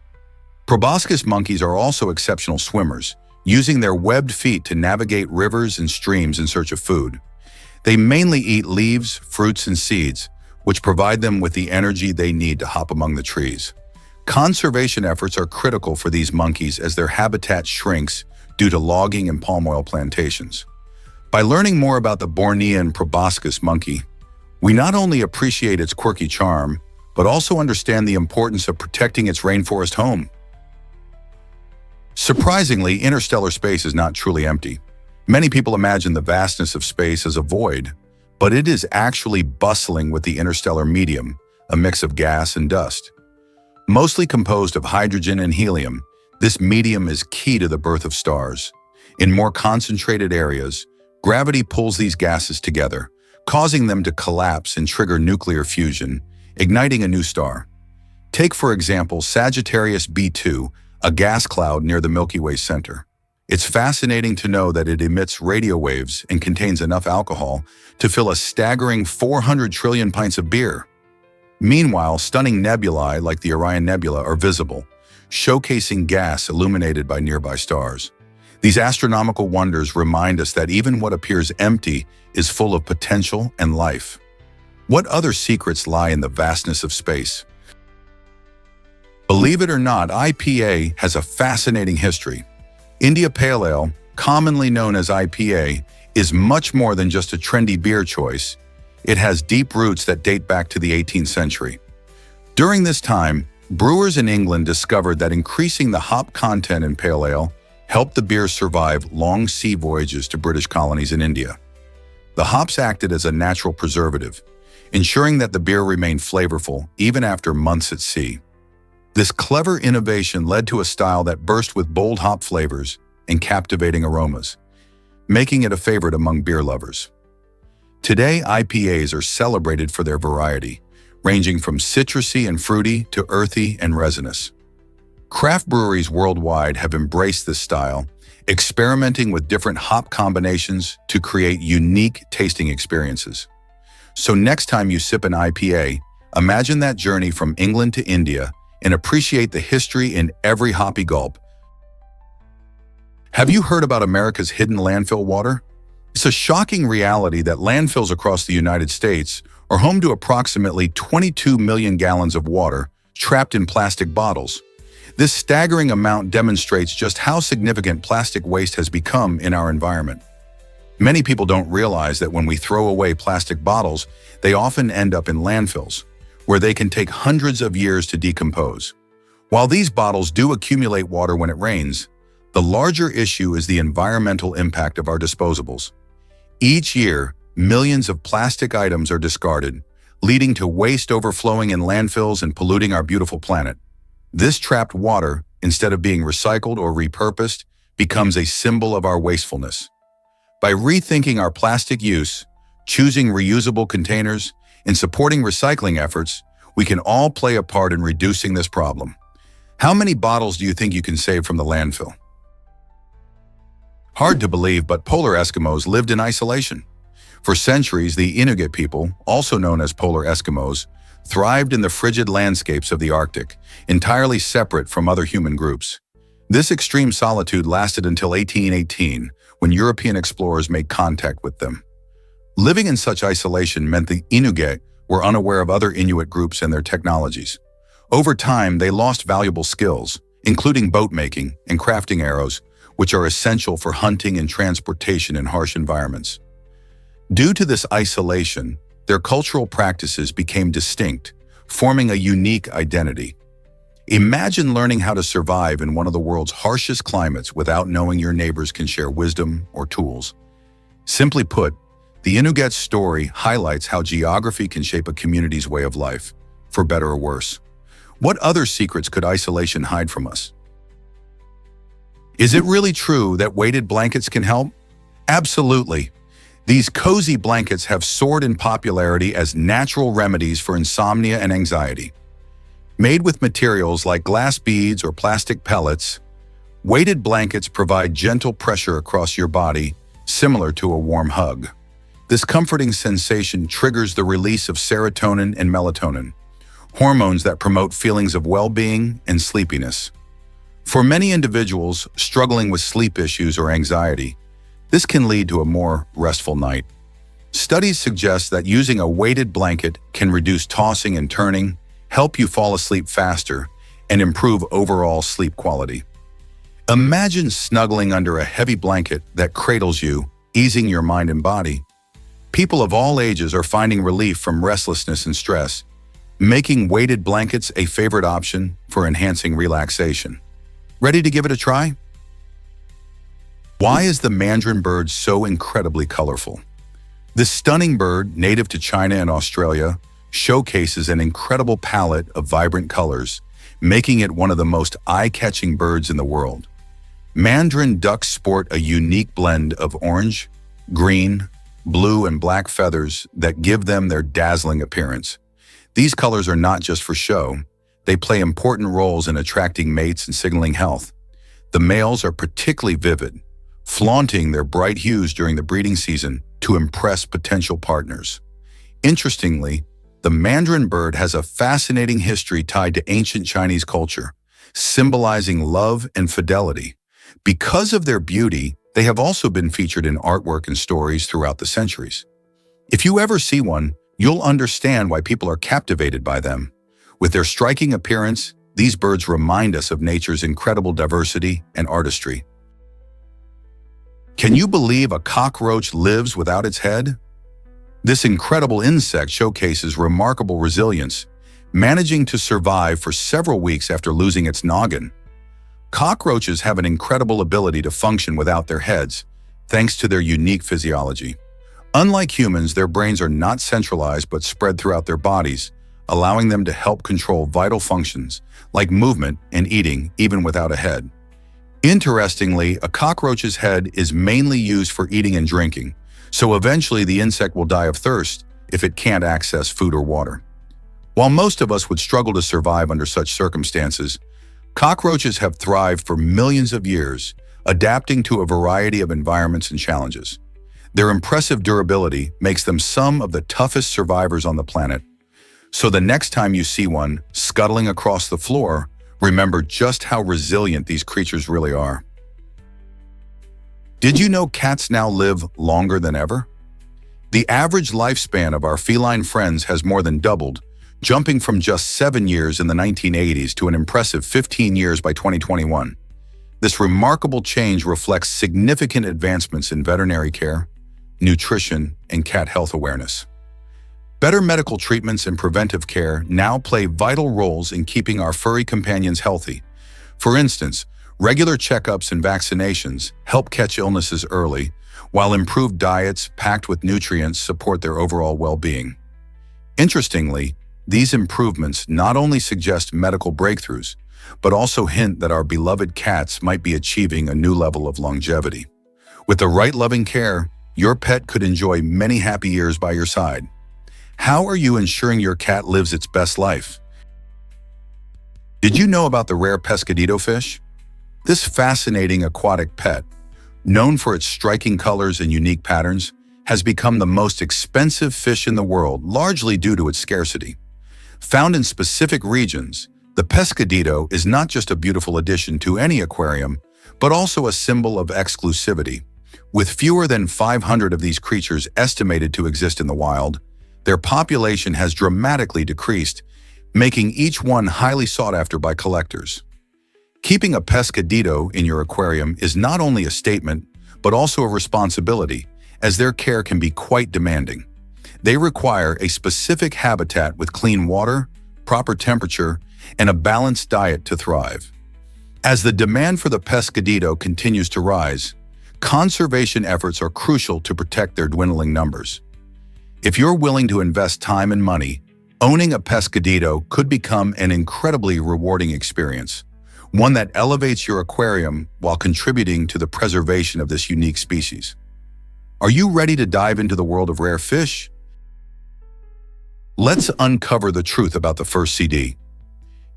Speaker 1: Proboscis monkeys are also exceptional swimmers, using their webbed feet to navigate rivers and streams in search of food. They mainly eat leaves, fruits, and seeds, which provide them with the energy they need to hop among the trees. Conservation efforts are critical for these monkeys as their habitat shrinks due to logging and palm oil plantations. By learning more about the Bornean proboscis monkey, we not only appreciate its quirky charm, but also understand the importance of protecting its rainforest home. Surprisingly, interstellar space is not truly empty. Many people imagine the vastness of space as a void, but it is actually bustling with the interstellar medium, a mix of gas and dust. Mostly composed of hydrogen and helium, this medium is key to the birth of stars. In more concentrated areas, gravity pulls these gases together, causing them to collapse and trigger nuclear fusion, igniting a new star. Take, for example, Sagittarius B2, a gas cloud near the Milky Way center. It's fascinating to know that it emits radio waves and contains enough alcohol to fill a staggering 400 trillion pints of beer. Meanwhile, stunning nebulae like the Orion Nebula are visible, showcasing gas illuminated by nearby stars. These astronomical wonders remind us that even what appears empty is full of potential and life. What other secrets lie in the vastness of space? Believe it or not, IPA has a fascinating history. India Pale Ale, commonly known as IPA, is much more than just a trendy beer choice. It has deep roots that date back to the 18th century. During this time, brewers in England discovered that increasing the hop content in pale ale helped the beer survive long sea voyages to British colonies in India. The hops acted as a natural preservative, ensuring that the beer remained flavorful even after months at sea. This clever innovation led to a style that burst with bold hop flavors and captivating aromas, making it a favorite among beer lovers. Today, IPAs are celebrated for their variety, ranging from citrusy and fruity to earthy and resinous. Craft breweries worldwide have embraced this style, experimenting with different hop combinations to create unique tasting experiences. So next time you sip an IPA, imagine that journey from England to India and appreciate the history in every hoppy gulp. Have you heard about America's hidden landfill water? It's a shocking reality that landfills across the United States are home to approximately 22 million gallons of water trapped in plastic bottles. This staggering amount demonstrates just how significant plastic waste has become in our environment. Many people don't realize that when we throw away plastic bottles, they often end up in landfills, where they can take hundreds of years to decompose. While these bottles do accumulate water when it rains, the larger issue is the environmental impact of our disposables. Each year, millions of plastic items are discarded, leading to waste overflowing in landfills and polluting our beautiful planet. This trapped water, instead of being recycled or repurposed, becomes a symbol of our wastefulness. By rethinking our plastic use, choosing reusable containers, and supporting recycling efforts, we can all play a part in reducing this problem. How many bottles do you think you can save from the landfill? Hard to believe, but polar Eskimos lived in isolation. For centuries, the Inuit people, also known as polar Eskimos, thrived in the frigid landscapes of the Arctic, entirely separate from other human groups. This extreme solitude lasted until 1818, when European explorers made contact with them. Living in such isolation meant the Inuit were unaware of other Inuit groups and their technologies. Over time, they lost valuable skills, including boat making and crafting arrows, which are essential for hunting and transportation in harsh environments. Due to this isolation, their cultural practices became distinct, forming a unique identity. Imagine learning how to survive in one of the world's harshest climates without knowing your neighbors can share wisdom or tools. Simply put, the Inuit story highlights how geography can shape a community's way of life, for better or worse. What other secrets could isolation hide from us? Is it really true that weighted blankets can help? Absolutely. These cozy blankets have soared in popularity as natural remedies for insomnia and anxiety. Made with materials like glass beads or plastic pellets, weighted blankets provide gentle pressure across your body, similar to a warm hug. This comforting sensation triggers the release of serotonin and melatonin, hormones that promote feelings of well-being and sleepiness. For many individuals struggling with sleep issues or anxiety, this can lead to a more restful night. Studies suggest that using a weighted blanket can reduce tossing and turning, help you fall asleep faster, and improve overall sleep quality. Imagine snuggling under a heavy blanket that cradles you, easing your mind and body. People of all ages are finding relief from restlessness and stress, making weighted blankets a favorite option for enhancing relaxation. Ready to give it a try? Why is the mandarin bird so incredibly colorful? This stunning bird, native to China and Australia, showcases an incredible palette of vibrant colors, making it one of the most eye-catching birds in the world. Mandarin ducks sport a unique blend of orange, green, blue, and black feathers that give them their dazzling appearance. These colors are not just for show. They play important roles in attracting mates and signaling health. The males are particularly vivid, flaunting their bright hues during the breeding season to impress potential partners. Interestingly, the mandarin bird has a fascinating history tied to ancient Chinese culture, symbolizing love and fidelity. Because of their beauty, they have also been featured in artwork and stories throughout the centuries. If you ever see one, you'll understand why people are captivated by them. With their striking appearance, these birds remind us of nature's incredible diversity and artistry. Can you believe a cockroach lives without its head? This incredible insect showcases remarkable resilience, managing to survive for several weeks after losing its noggin. Cockroaches have an incredible ability to function without their heads, thanks to their unique physiology. Unlike humans, their brains are not centralized but spread throughout their bodies, allowing them to help control vital functions like movement and eating even without a head. Interestingly, a cockroach's head is mainly used for eating and drinking, so eventually the insect will die of thirst if it can't access food or water. While most of us would struggle to survive under such circumstances, cockroaches have thrived for millions of years, adapting to a variety of environments and challenges. Their impressive durability makes them some of the toughest survivors on the planet. So the next time you see one scuttling across the floor, remember just how resilient these creatures really are. Did you know cats now live longer than ever? The average lifespan of our feline friends has more than doubled, jumping from just 7 years in the 1980s to an impressive 15 years by 2021. This remarkable change reflects significant advancements in veterinary care, nutrition, and cat health awareness. Better medical treatments and preventive care now play vital roles in keeping our furry companions healthy. For instance, regular checkups and vaccinations help catch illnesses early, while improved diets packed with nutrients support their overall well-being. Interestingly, these improvements not only suggest medical breakthroughs, but also hint that our beloved cats might be achieving a new level of longevity. With the right loving care, your pet could enjoy many happy years by your side. How are you ensuring your cat lives its best life? Did you know about the rare pescadito fish? This fascinating aquatic pet, known for its striking colors and unique patterns, has become the most expensive fish in the world, largely due to its scarcity. Found in specific regions, the pescadito is not just a beautiful addition to any aquarium, but also a symbol of exclusivity. With fewer than 500 of these creatures estimated to exist in the wild, their population has dramatically decreased, making each one highly sought after by collectors. Keeping a pescadito in your aquarium is not only a statement, but also a responsibility, as their care can be quite demanding. They require a specific habitat with clean water, proper temperature, and a balanced diet to thrive. As the demand for the pescadito continues to rise, conservation efforts are crucial to protect their dwindling numbers. If you're willing to invest time and money, owning a pescadito could become an incredibly rewarding experience, one that elevates your aquarium while contributing to the preservation of this unique species. Are you ready to dive into the world of rare fish? Let's uncover the truth about the first CD.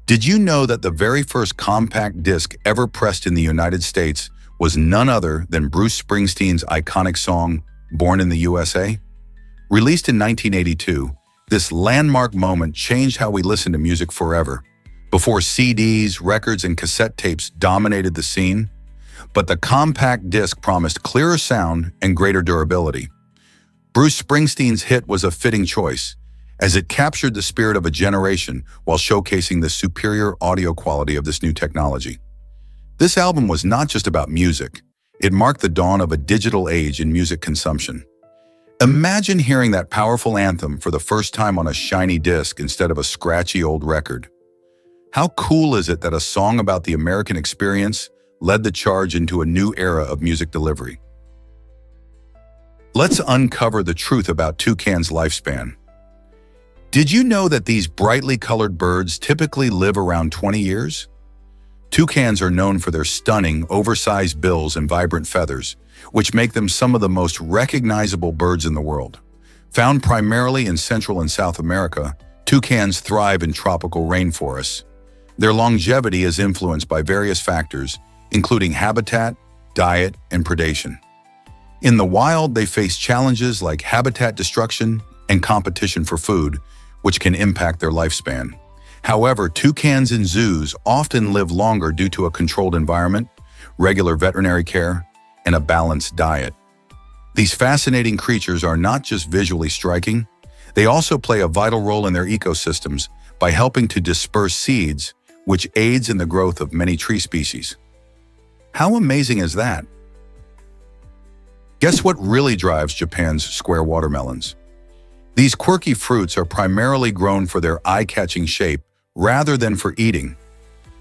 Speaker 1: Did you know that the very first compact disc ever pressed in the United States was none other than Bruce Springsteen's iconic song, Born in the USA? Released in 1982, this landmark moment changed how we listen to music forever. Before CDs, records, and cassette tapes dominated the scene, but the compact disc promised clearer sound and greater durability. Bruce Springsteen's hit was a fitting choice, as it captured the spirit of a generation while showcasing the superior audio quality of this new technology. This album was not just about music, it marked the dawn of a digital age in music consumption. Imagine hearing that powerful anthem for the first time on a shiny disc instead of a scratchy old record. How cool is it that a song about the American experience led the charge into a new era of music delivery? Let's uncover the truth about toucans' lifespan. Did you know that these brightly colored birds typically live around 20 years? Toucans are known for their stunning, oversized bills and vibrant feathers, which make them some of the most recognizable birds in the world. Found primarily in Central and South America, toucans thrive in tropical rainforests. Their longevity is influenced by various factors, including habitat, diet, and predation. In the wild, they face challenges like habitat destruction and competition for food, which can impact their lifespan. However, toucans in zoos often live longer due to a controlled environment, regular veterinary care, and a balanced diet. These fascinating creatures are not just visually striking, they also play a vital role in their ecosystems by helping to disperse seeds, which aids in the growth of many tree species. How amazing is that? Guess what really drives Japan's square watermelons? These quirky fruits are primarily grown for their eye-catching shape rather than for eating.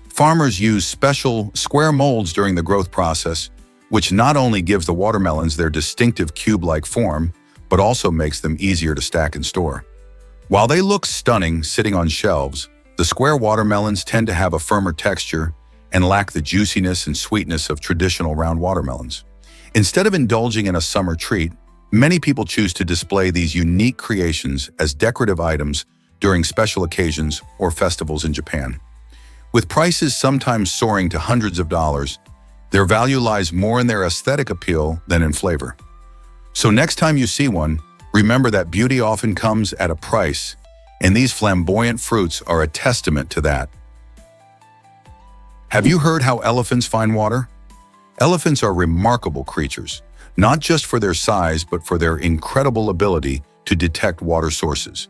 Speaker 1: Farmers use special square molds during the growth process, which not only gives the watermelons their distinctive cube-like form, but also makes them easier to stack and store. While they look stunning sitting on shelves, the square watermelons tend to have a firmer texture and lack the juiciness and sweetness of traditional round watermelons. Instead of indulging in a summer treat, many people choose to display these unique creations as decorative items during special occasions or festivals in Japan. With prices sometimes soaring to hundreds of dollars, their value lies more in their aesthetic appeal than in flavor. So next time you see one, remember that beauty often comes at a price, and these flamboyant fruits are a testament to that. Have you heard how elephants find water? Elephants are remarkable creatures, not just for their size, but for their incredible ability to detect water sources.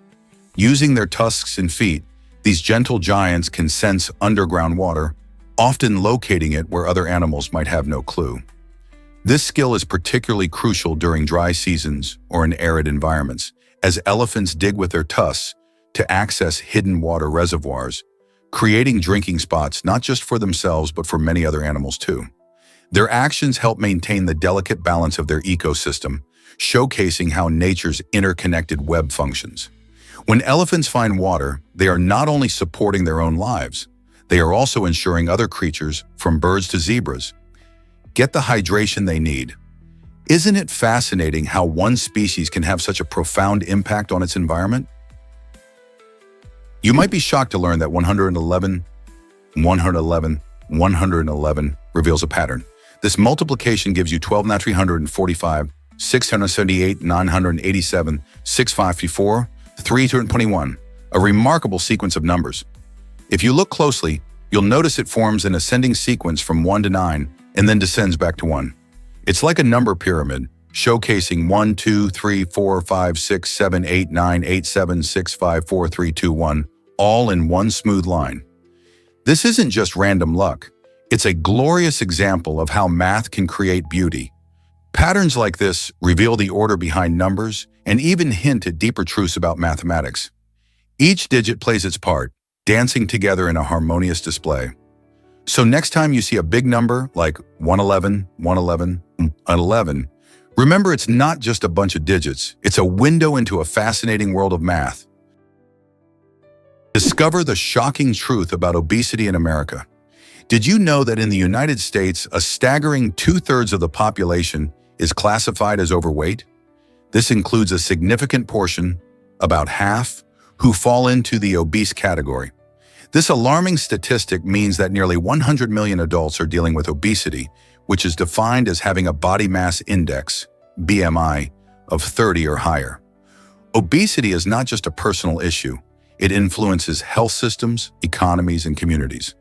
Speaker 1: Using their tusks and feet, these gentle giants can sense underground water, often locating it where other animals might have no clue. This skill is particularly crucial during dry seasons or in arid environments, as elephants dig with their tusks to access hidden water reservoirs, creating drinking spots not just for themselves but for many other animals too. Their actions help maintain the delicate balance of their ecosystem, showcasing how nature's interconnected web functions. When elephants find water, they are not only supporting their own lives, they are also ensuring other creatures, from birds to zebras, get the hydration they need. Isn't it fascinating how one species can have such a profound impact on its environment? You might be shocked to learn that 111 reveals a pattern. This multiplication gives you 12 not 345, 678, 987, 654, 321, a remarkable sequence of numbers. If you look closely, you'll notice it forms an ascending sequence from 1 to 9 and then descends back to 1. It's like a number pyramid, showcasing 1, 2, 3, 4, 5, 6, 7, 8, 9, 8, 7, 6, 5, 4, 3, 2, 1, all in one smooth line. This isn't just random luck. It's a glorious example of how math can create beauty. Patterns like this reveal the order behind numbers and even hint at deeper truths about mathematics. Each digit plays its part, dancing together in a harmonious display. So next time you see a big number like 111, 111, 111, remember it's not just a bunch of digits, it's a window into a fascinating world of math. Discover the shocking truth about obesity in America. Did you know that in the United States, a staggering 2/3 of the population is classified as overweight? This includes a significant portion, about half, who fall into the obese category. This alarming statistic means that nearly 100 million adults are dealing with obesity, which is defined as having a body mass index, BMI, of 30 or higher. Obesity is not just a personal issue. It influences health systems, economies, and communities.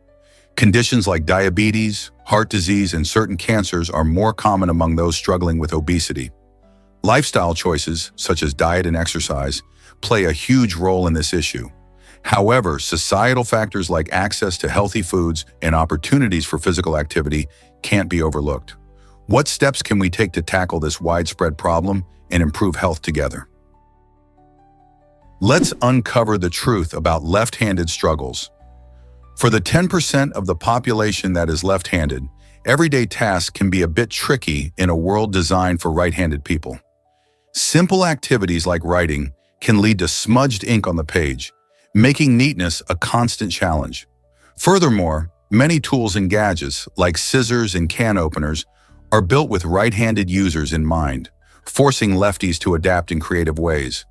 Speaker 1: Conditions like diabetes, heart disease, and certain cancers are more common among those struggling with obesity. Lifestyle choices, such as diet and exercise, play a huge role in this issue. However, societal factors like access to healthy foods and opportunities for physical activity can't be overlooked. What steps can we take to tackle this widespread problem and improve health together? Let's uncover the truth about left-handed struggles. For the 10% of the population that is left-handed, everyday tasks can be a bit tricky in a world designed for right-handed people. Simple activities like writing can lead to smudged ink on the page, making neatness a constant challenge. Furthermore, many tools and gadgets, like scissors and can openers, are built with right-handed users in mind, forcing lefties to adapt in creative ways.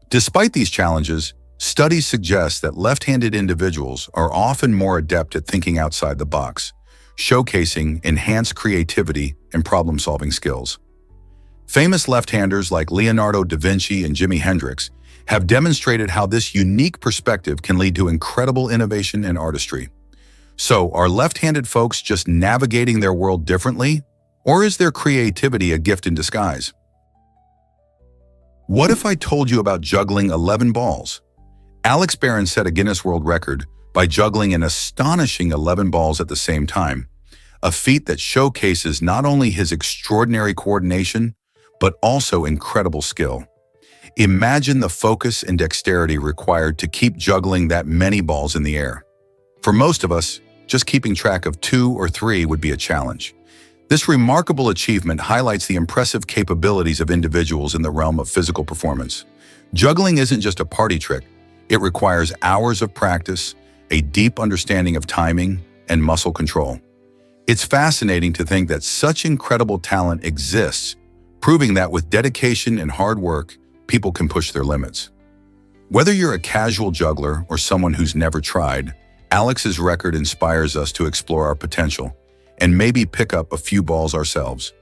Speaker 1: Despite these challenges, studies suggest that left-handed individuals are often more adept at thinking outside the box, showcasing enhanced creativity and problem-solving skills. Famous left-handers like Leonardo da Vinci and Jimi Hendrix have demonstrated how this unique perspective can lead to incredible innovation and artistry. So, are left-handed folks just navigating their world differently, or is their creativity a gift in disguise? What if I told you about juggling 11 balls? Alex Barron set a Guinness World Record by juggling an astonishing 11 balls at the same time, a feat that showcases not only his extraordinary coordination, but also incredible skill. Imagine the focus and dexterity required to keep juggling that many balls in the air. For most of us, just keeping track of 2 or 3 would be a challenge. This remarkable achievement highlights the impressive capabilities of individuals in the realm of physical performance. Juggling isn't just a party trick. It requires hours of practice, a deep understanding of timing, and muscle control. It's fascinating to think that such incredible talent exists, proving that with dedication and hard work, people can push their limits. Whether you're a casual juggler or someone who's never tried, Alex's record inspires us to explore our potential and maybe pick up a few balls ourselves.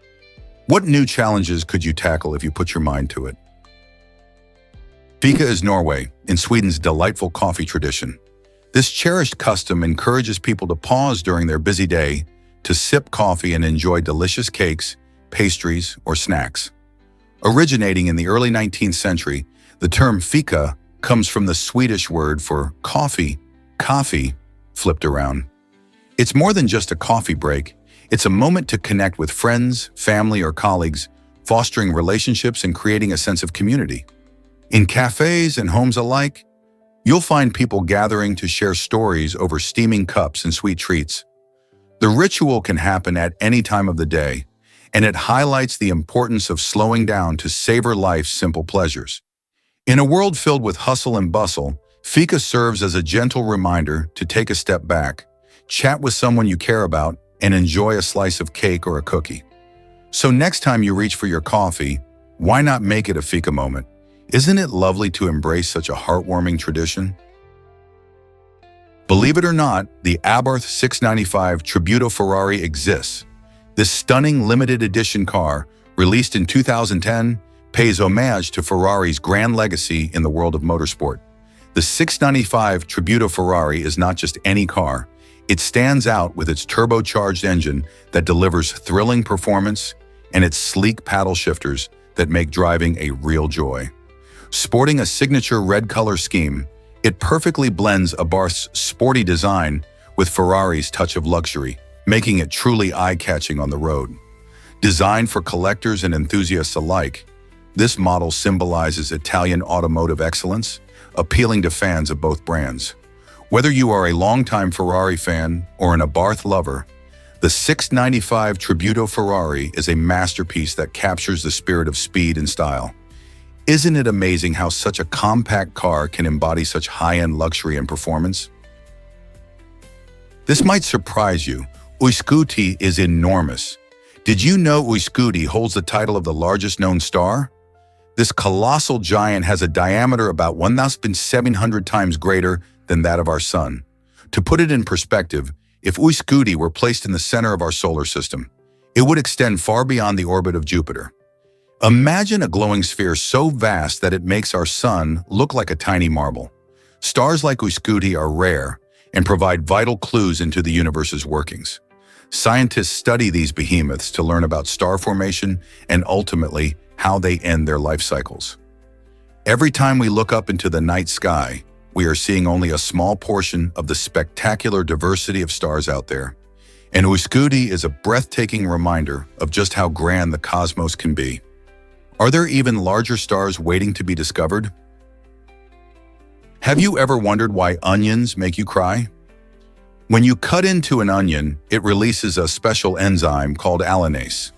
Speaker 1: What new challenges could you tackle if you put your mind to it? Fika is Norway, in Sweden's delightful coffee tradition. This cherished custom encourages people to pause during their busy day to sip coffee and enjoy delicious cakes, pastries, or snacks. Originating in the early 19th century, the term fika comes from the Swedish word for coffee, flipped around. It's more than just a coffee break. It's a moment to connect with friends, family, or colleagues, fostering relationships and creating a sense of community. In cafes and homes alike, you'll find people gathering to share stories over steaming cups and sweet treats. The ritual can happen at any time of the day, and it highlights the importance of slowing down to savor life's simple pleasures. In a world filled with hustle and bustle, fika serves as a gentle reminder to take a step back, chat with someone you care about, and enjoy a slice of cake or a cookie. So next time you reach for your coffee, why not make it a fika moment? Isn't it lovely to embrace such a heartwarming tradition? Believe it or not, the Abarth 695 Tributo Ferrari exists. This stunning limited edition car, released in 2010, pays homage to Ferrari's grand legacy in the world of motorsport. The 695 Tributo Ferrari is not just any car. It stands out with its turbocharged engine that delivers thrilling performance and its sleek paddle shifters that make driving a real joy. Sporting a signature red color scheme, it perfectly blends Abarth's sporty design with Ferrari's touch of luxury, making it truly eye-catching on the road. Designed for collectors and enthusiasts alike, this model symbolizes Italian automotive excellence, appealing to fans of both brands. Whether you are a longtime Ferrari fan or an Abarth lover, the 695 Tributo Ferrari is a masterpiece that captures the spirit of speed and style. Isn't it amazing how such a compact car can embody such high-end luxury and performance? This might surprise you. Uiscuti is enormous. Did you know Uiscuti holds the title of the largest known star? This colossal giant has a diameter about 1,700 times greater than that of our Sun. To put it in perspective, if Uiscuti were placed in the center of our solar system, it would extend far beyond the orbit of Jupiter. Imagine a glowing sphere so vast that it makes our Sun look like a tiny marble. Stars like Uiscuti are rare and provide vital clues into the universe's workings. Scientists study these behemoths to learn about star formation and ultimately how they end their life cycles. Every time we look up into the night sky, we are seeing only a small portion of the spectacular diversity of stars out there. And Uiscuti is a breathtaking reminder of just how grand the cosmos can be. Are there even larger stars waiting to be discovered? Have you ever wondered why onions make you cry? When you cut into an onion, it releases a special enzyme called allanase.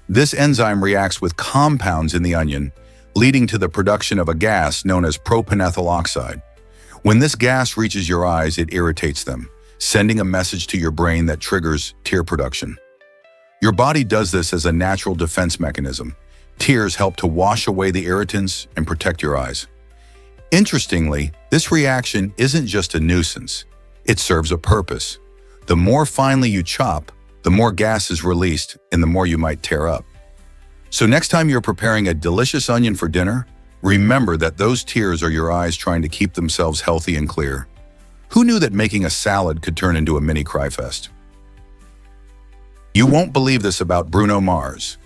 Speaker 1: This enzyme reacts with compounds in the onion, leading to the production of a gas known as propanethyl oxide. When this gas reaches your eyes, it irritates them, sending a message to your brain that triggers tear production. Your body does this as a natural defense mechanism. Tears help to wash away the irritants and protect your eyes. Interestingly, this reaction isn't just a nuisance. It serves a purpose. The more finely you chop, the more gas is released and the more you might tear up. So next time you're preparing a delicious onion for dinner, remember that those tears are your eyes trying to keep themselves healthy and clear. Who knew that making a salad could turn into a mini cry fest? You won't believe this about Bruno Mars.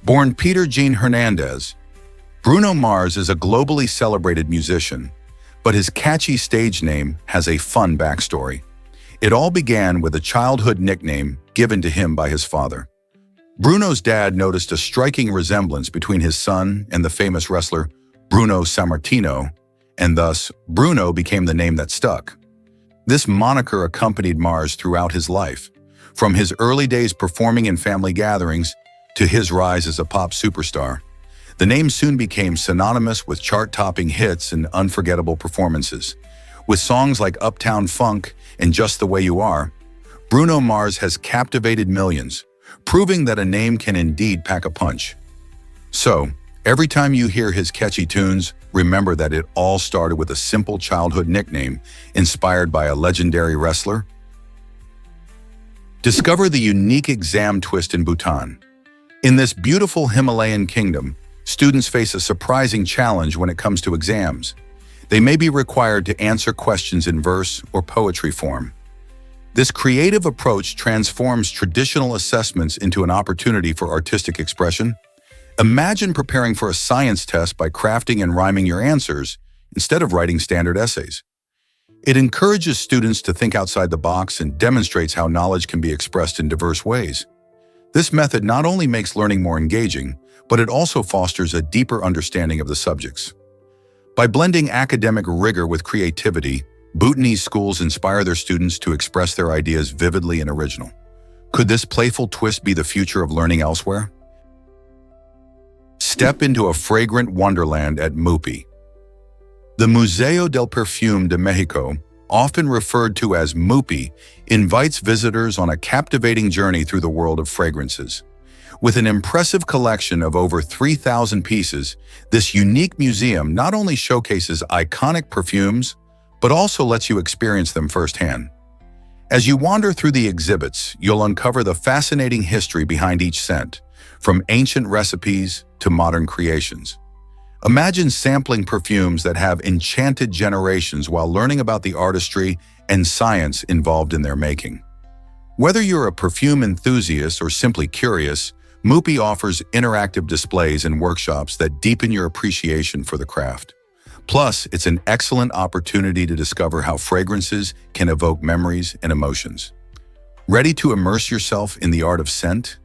Speaker 1: Born Peter Jean Hernandez, Bruno Mars is a globally celebrated musician, but his catchy stage name has a fun backstory. It all began with a childhood nickname given to him by his father. Bruno's dad noticed a striking resemblance between his son and the famous wrestler Bruno Sammartino, and thus Bruno became the name that stuck. This moniker accompanied Mars throughout his life, from his early days performing in family gatherings to his rise as a pop superstar. The name soon became synonymous with chart-topping hits and unforgettable performances. With songs like Uptown Funk and Just the Way You Are, Bruno Mars has captivated millions, proving that a name can indeed pack a punch. So, every time you hear his catchy tunes, remember that it all started with a simple childhood nickname inspired by a legendary wrestler. Discover the unique exam twist in Bhutan. In this beautiful Himalayan kingdom, students face a surprising challenge when it comes to exams. They may be required to answer questions in verse or poetry form. This creative approach transforms traditional assessments into an opportunity for artistic expression. Imagine preparing for a science test by crafting and rhyming your answers, instead of writing standard essays. It encourages students to think outside the box and demonstrates how knowledge can be expressed in diverse ways. This method not only makes learning more engaging, but it also fosters a deeper understanding of the subjects. By blending academic rigor with creativity, Bhutanese schools inspire their students to express their ideas vividly and original. Could this playful twist be the future of learning elsewhere? Step into a fragrant wonderland at MUPI. The Museo del Perfume de Mexico, often referred to as MUPI, invites visitors on a captivating journey through the world of fragrances. With an impressive collection of over 3,000 pieces, this unique museum not only showcases iconic perfumes, but also lets you experience them firsthand. As you wander through the exhibits, you'll uncover the fascinating history behind each scent, from ancient recipes to modern creations. Imagine sampling perfumes that have enchanted generations while learning about the artistry and science involved in their making. Whether you're a perfume enthusiast or simply curious, MUPI offers interactive displays and workshops that deepen your appreciation for the craft. Plus, it's an excellent opportunity to discover how fragrances can evoke memories and emotions. Ready to immerse yourself in the art of scent?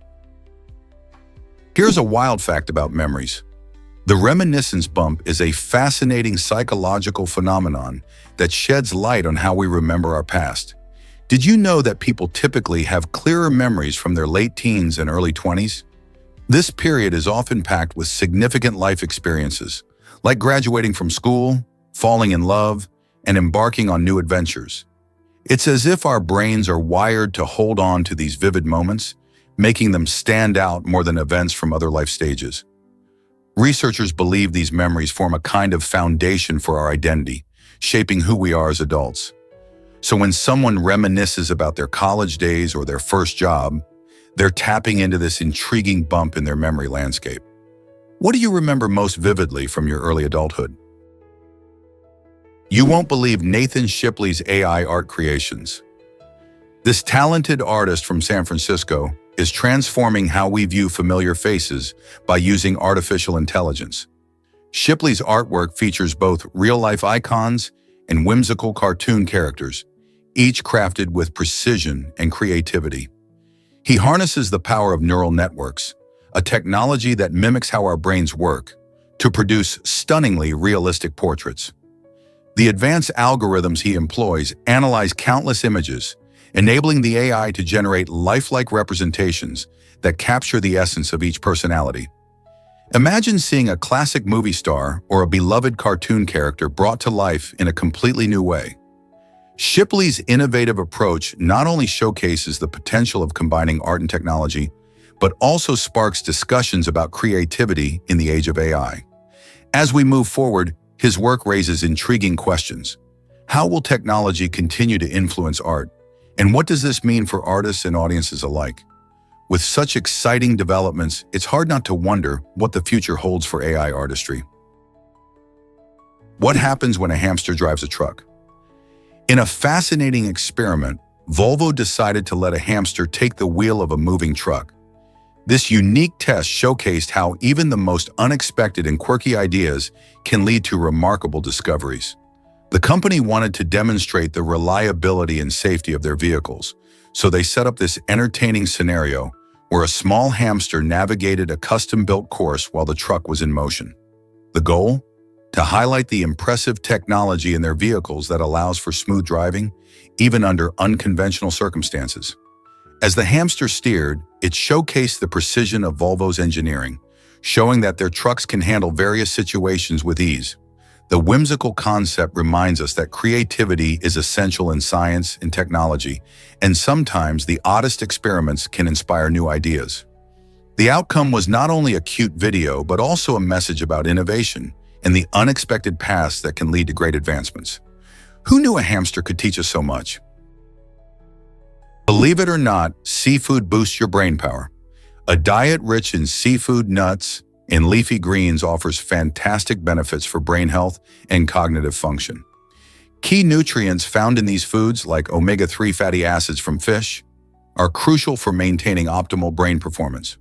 Speaker 1: Here's a wild fact about memories. The reminiscence bump is a fascinating psychological phenomenon that sheds light on how we remember our past. Did you know that people typically have clearer memories from their late teens and early 20s? This period is often packed with significant life experiences, like graduating from school, falling in love, and embarking on new adventures. It's as if our brains are wired to hold on to these vivid moments, making them stand out more than events from other life stages. Researchers believe these memories form a kind of foundation for our identity, shaping who we are as adults. So when someone reminisces about their college days or their first job, they're tapping into this intriguing bump in their memory landscape. What do you remember most vividly from your early adulthood? You won't believe Nathan Shipley's AI art creations. This talented artist from San Francisco is transforming how we view familiar faces by using artificial intelligence. Shipley's artwork features both real-life icons and whimsical cartoon characters, each crafted with precision and creativity. He harnesses the power of neural networks, a technology that mimics how our brains work, to produce stunningly realistic portraits. The advanced algorithms he employs analyze countless images, enabling the AI to generate lifelike representations that capture the essence of each personality. Imagine seeing a classic movie star or a beloved cartoon character brought to life in a completely new way. Shipley's innovative approach not only showcases the potential of combining art and technology, but also sparks discussions about creativity in the age of AI. As we move forward, his work raises intriguing questions. How will technology continue to influence art? And what does this mean for artists and audiences alike? With such exciting developments, it's hard not to wonder what the future holds for AI artistry. What happens when a hamster drives a truck? In a fascinating experiment, Volvo decided to let a hamster take the wheel of a moving truck. This unique test showcased how even the most unexpected and quirky ideas can lead to remarkable discoveries. The company wanted to demonstrate the reliability and safety of their vehicles, so they set up this entertaining scenario where a small hamster navigated a custom-built course while the truck was in motion. The goal? To highlight the impressive technology in their vehicles that allows for smooth driving, even under unconventional circumstances. As the hamster steered, it showcased the precision of Volvo's engineering, showing that their trucks can handle various situations with ease. The whimsical concept reminds us that creativity is essential in science and technology, and sometimes the oddest experiments can inspire new ideas. The outcome was not only a cute video, but also a message about innovation and the unexpected paths that can lead to great advancements. Who knew a hamster could teach us so much? Believe it or not, seafood boosts your brain power. A diet rich in seafood, nuts, and leafy greens offers fantastic benefits for brain health and cognitive function. Key nutrients found in these foods, like omega-3 fatty acids from fish, are crucial for maintaining optimal brain performance.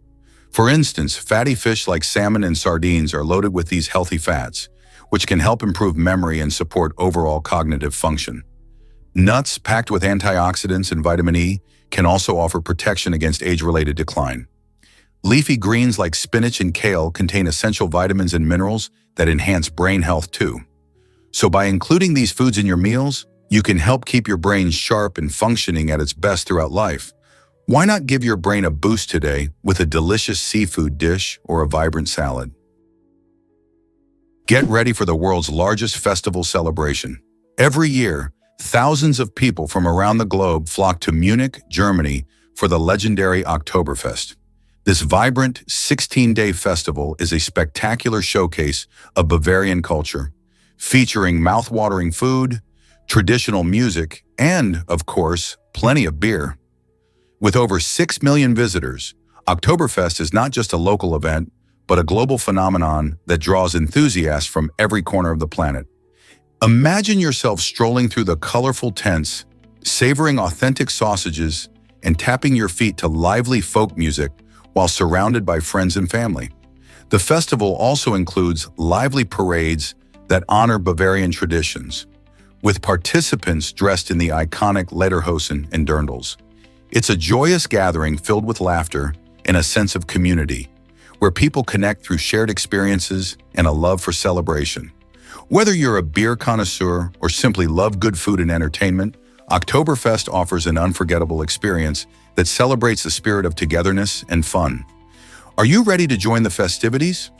Speaker 1: For instance, fatty fish like salmon and sardines are loaded with these healthy fats, which can help improve memory and support overall cognitive function. Nuts, packed with antioxidants and vitamin E, can also offer protection against age-related decline. Leafy greens like spinach and kale contain essential vitamins and minerals that enhance brain health too. So by including these foods in your meals, you can help keep your brain sharp and functioning at its best throughout life. Why not give your brain a boost today with a delicious seafood dish or a vibrant salad? Get ready for the world's largest festival celebration. Every year, thousands of people from around the globe flock to Munich, Germany, for the legendary Oktoberfest. This vibrant 16-day festival is a spectacular showcase of Bavarian culture, featuring mouth-watering food, traditional music, and, of course, plenty of beer. With over 6 million visitors, Oktoberfest is not just a local event, but a global phenomenon that draws enthusiasts from every corner of the planet. Imagine yourself strolling through the colorful tents, savoring authentic sausages, and tapping your feet to lively folk music while surrounded by friends and family. The festival also includes lively parades that honor Bavarian traditions, with participants dressed in the iconic lederhosen and dirndls. It's a joyous gathering filled with laughter and a sense of community, where people connect through shared experiences and a love for celebration. Whether you're a beer connoisseur or simply love good food and entertainment, Oktoberfest offers an unforgettable experience that celebrates the spirit of togetherness and fun. Are you ready to join the festivities?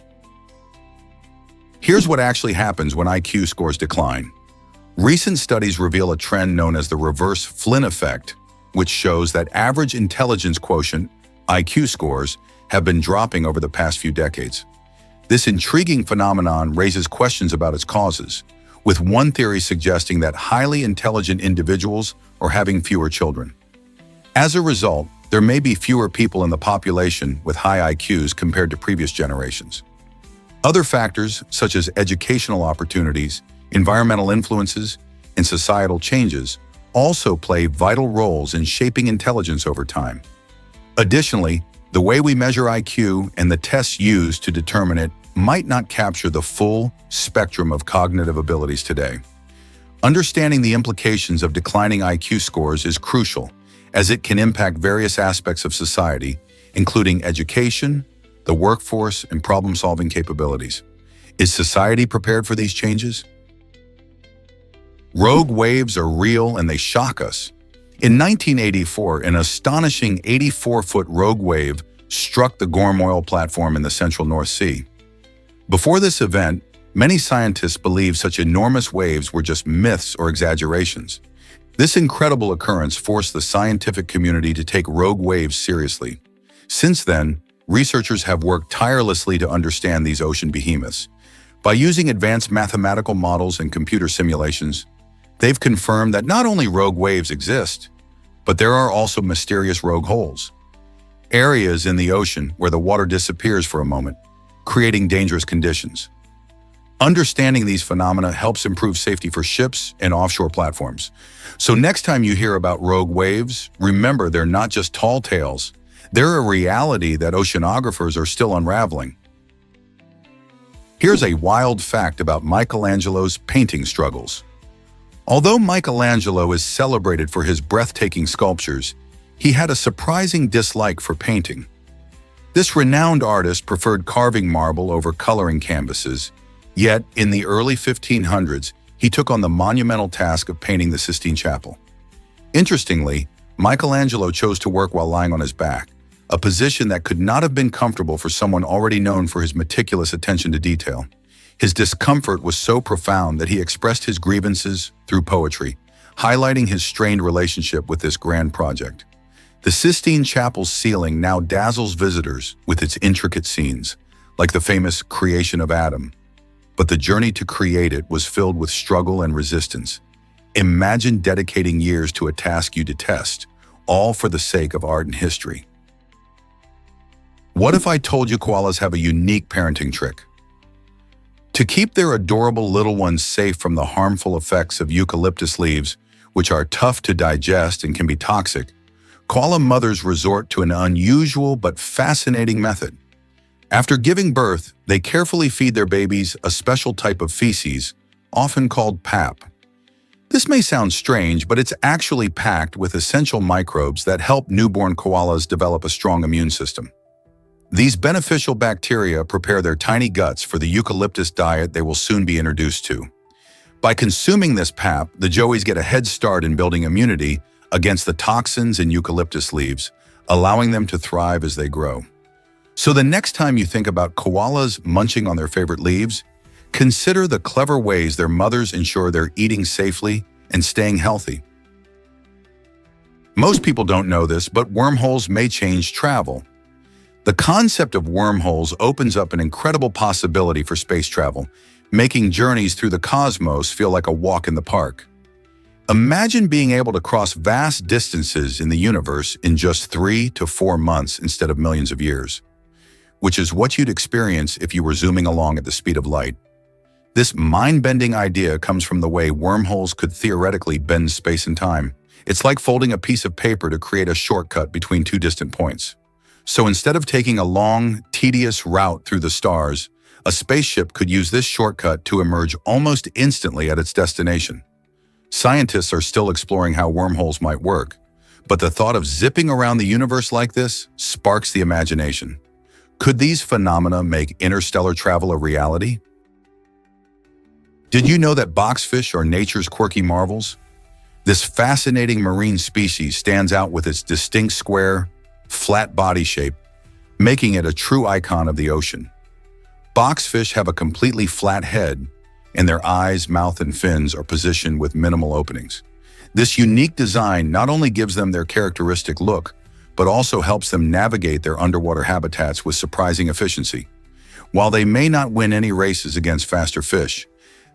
Speaker 1: Here's what actually happens when IQ scores decline. Recent studies reveal a trend known as the reverse Flynn effect, which shows that average intelligence quotient, IQ scores, have been dropping over the past few decades. This intriguing phenomenon raises questions about its causes, with one theory suggesting that highly intelligent individuals are having fewer children. As a result, there may be fewer people in the population with high IQs compared to previous generations. Other factors, such as educational opportunities, environmental influences, and societal changes, also play vital roles in shaping intelligence over time. Additionally, the way we measure IQ and the tests used to determine it might not capture the full spectrum of cognitive abilities today. Understanding the implications of declining IQ scores is crucial, as it can impact various aspects of society, including education, the workforce, and problem-solving capabilities. Is society prepared for these changes? Rogue waves are real and they shock us. In 1984, an astonishing 84-foot rogue wave struck the Gorm oil platform in the central North Sea. Before this event, many scientists believed such enormous waves were just myths or exaggerations. This incredible occurrence forced the scientific community to take rogue waves seriously. Since then, researchers have worked tirelessly to understand these ocean behemoths. By using advanced mathematical models and computer simulations, they've confirmed that not only rogue waves exist, but there are also mysterious rogue holes, areas in the ocean where the water disappears for a moment, creating dangerous conditions. Understanding these phenomena helps improve safety for ships and offshore platforms. So next time you hear about rogue waves, remember they're not just tall tales. They're a reality that oceanographers are still unraveling. Here's a wild fact about Michelangelo's painting struggles. Although Michelangelo is celebrated for his breathtaking sculptures, he had a surprising dislike for painting. This renowned artist preferred carving marble over coloring canvases, yet in the early 1500s, he took on the monumental task of painting the Sistine Chapel. Interestingly, Michelangelo chose to work while lying on his back, a position that could not have been comfortable for someone already known for his meticulous attention to detail. His discomfort was so profound that he expressed his grievances through poetry, highlighting his strained relationship with this grand project. The Sistine Chapel's ceiling now dazzles visitors with its intricate scenes, like the famous creation of Adam. But the journey to create it was filled with struggle and resistance. Imagine dedicating years to a task you detest, all for the sake of art and history. What if I told you koalas have a unique parenting trick? To keep their adorable little ones safe from the harmful effects of eucalyptus leaves, which are tough to digest and can be toxic, koala mothers resort to an unusual but fascinating method. After giving birth, they carefully feed their babies a special type of feces, often called pap. This may sound strange, but it's actually packed with essential microbes that help newborn koalas develop a strong immune system. These beneficial bacteria prepare their tiny guts for the eucalyptus diet they will soon be introduced to. By consuming this pap, the joeys get a head start in building immunity against the toxins in eucalyptus leaves, allowing them to thrive as they grow. So the next time you think about koalas munching on their favorite leaves, consider the clever ways their mothers ensure they're eating safely and staying healthy. Most people don't know this, but wormholes may change travel. The concept of wormholes opens up an incredible possibility for space travel, making journeys through the cosmos feel like a walk in the park. Imagine being able to cross vast distances in the universe in just 3 to 4 months instead of millions of years, which is what you'd experience if you were zooming along at the speed of light. This mind-bending idea comes from the way wormholes could theoretically bend space and time. It's like folding a piece of paper to create a shortcut between two distant points. So instead of taking a long, tedious route through the stars, a spaceship could use this shortcut to emerge almost instantly at its destination. Scientists are still exploring how wormholes might work, but the thought of zipping around the universe like this sparks the imagination. Could these phenomena make interstellar travel a reality? Did you know that boxfish are nature's quirky marvels? This fascinating marine species stands out with its distinct square, flat body shape, making it a true icon of the ocean. Boxfish have a completely flat head, and their eyes, mouth, and fins are positioned with minimal openings. This unique design not only gives them their characteristic look, but also helps them navigate their underwater habitats with surprising efficiency. While they may not win any races against faster fish,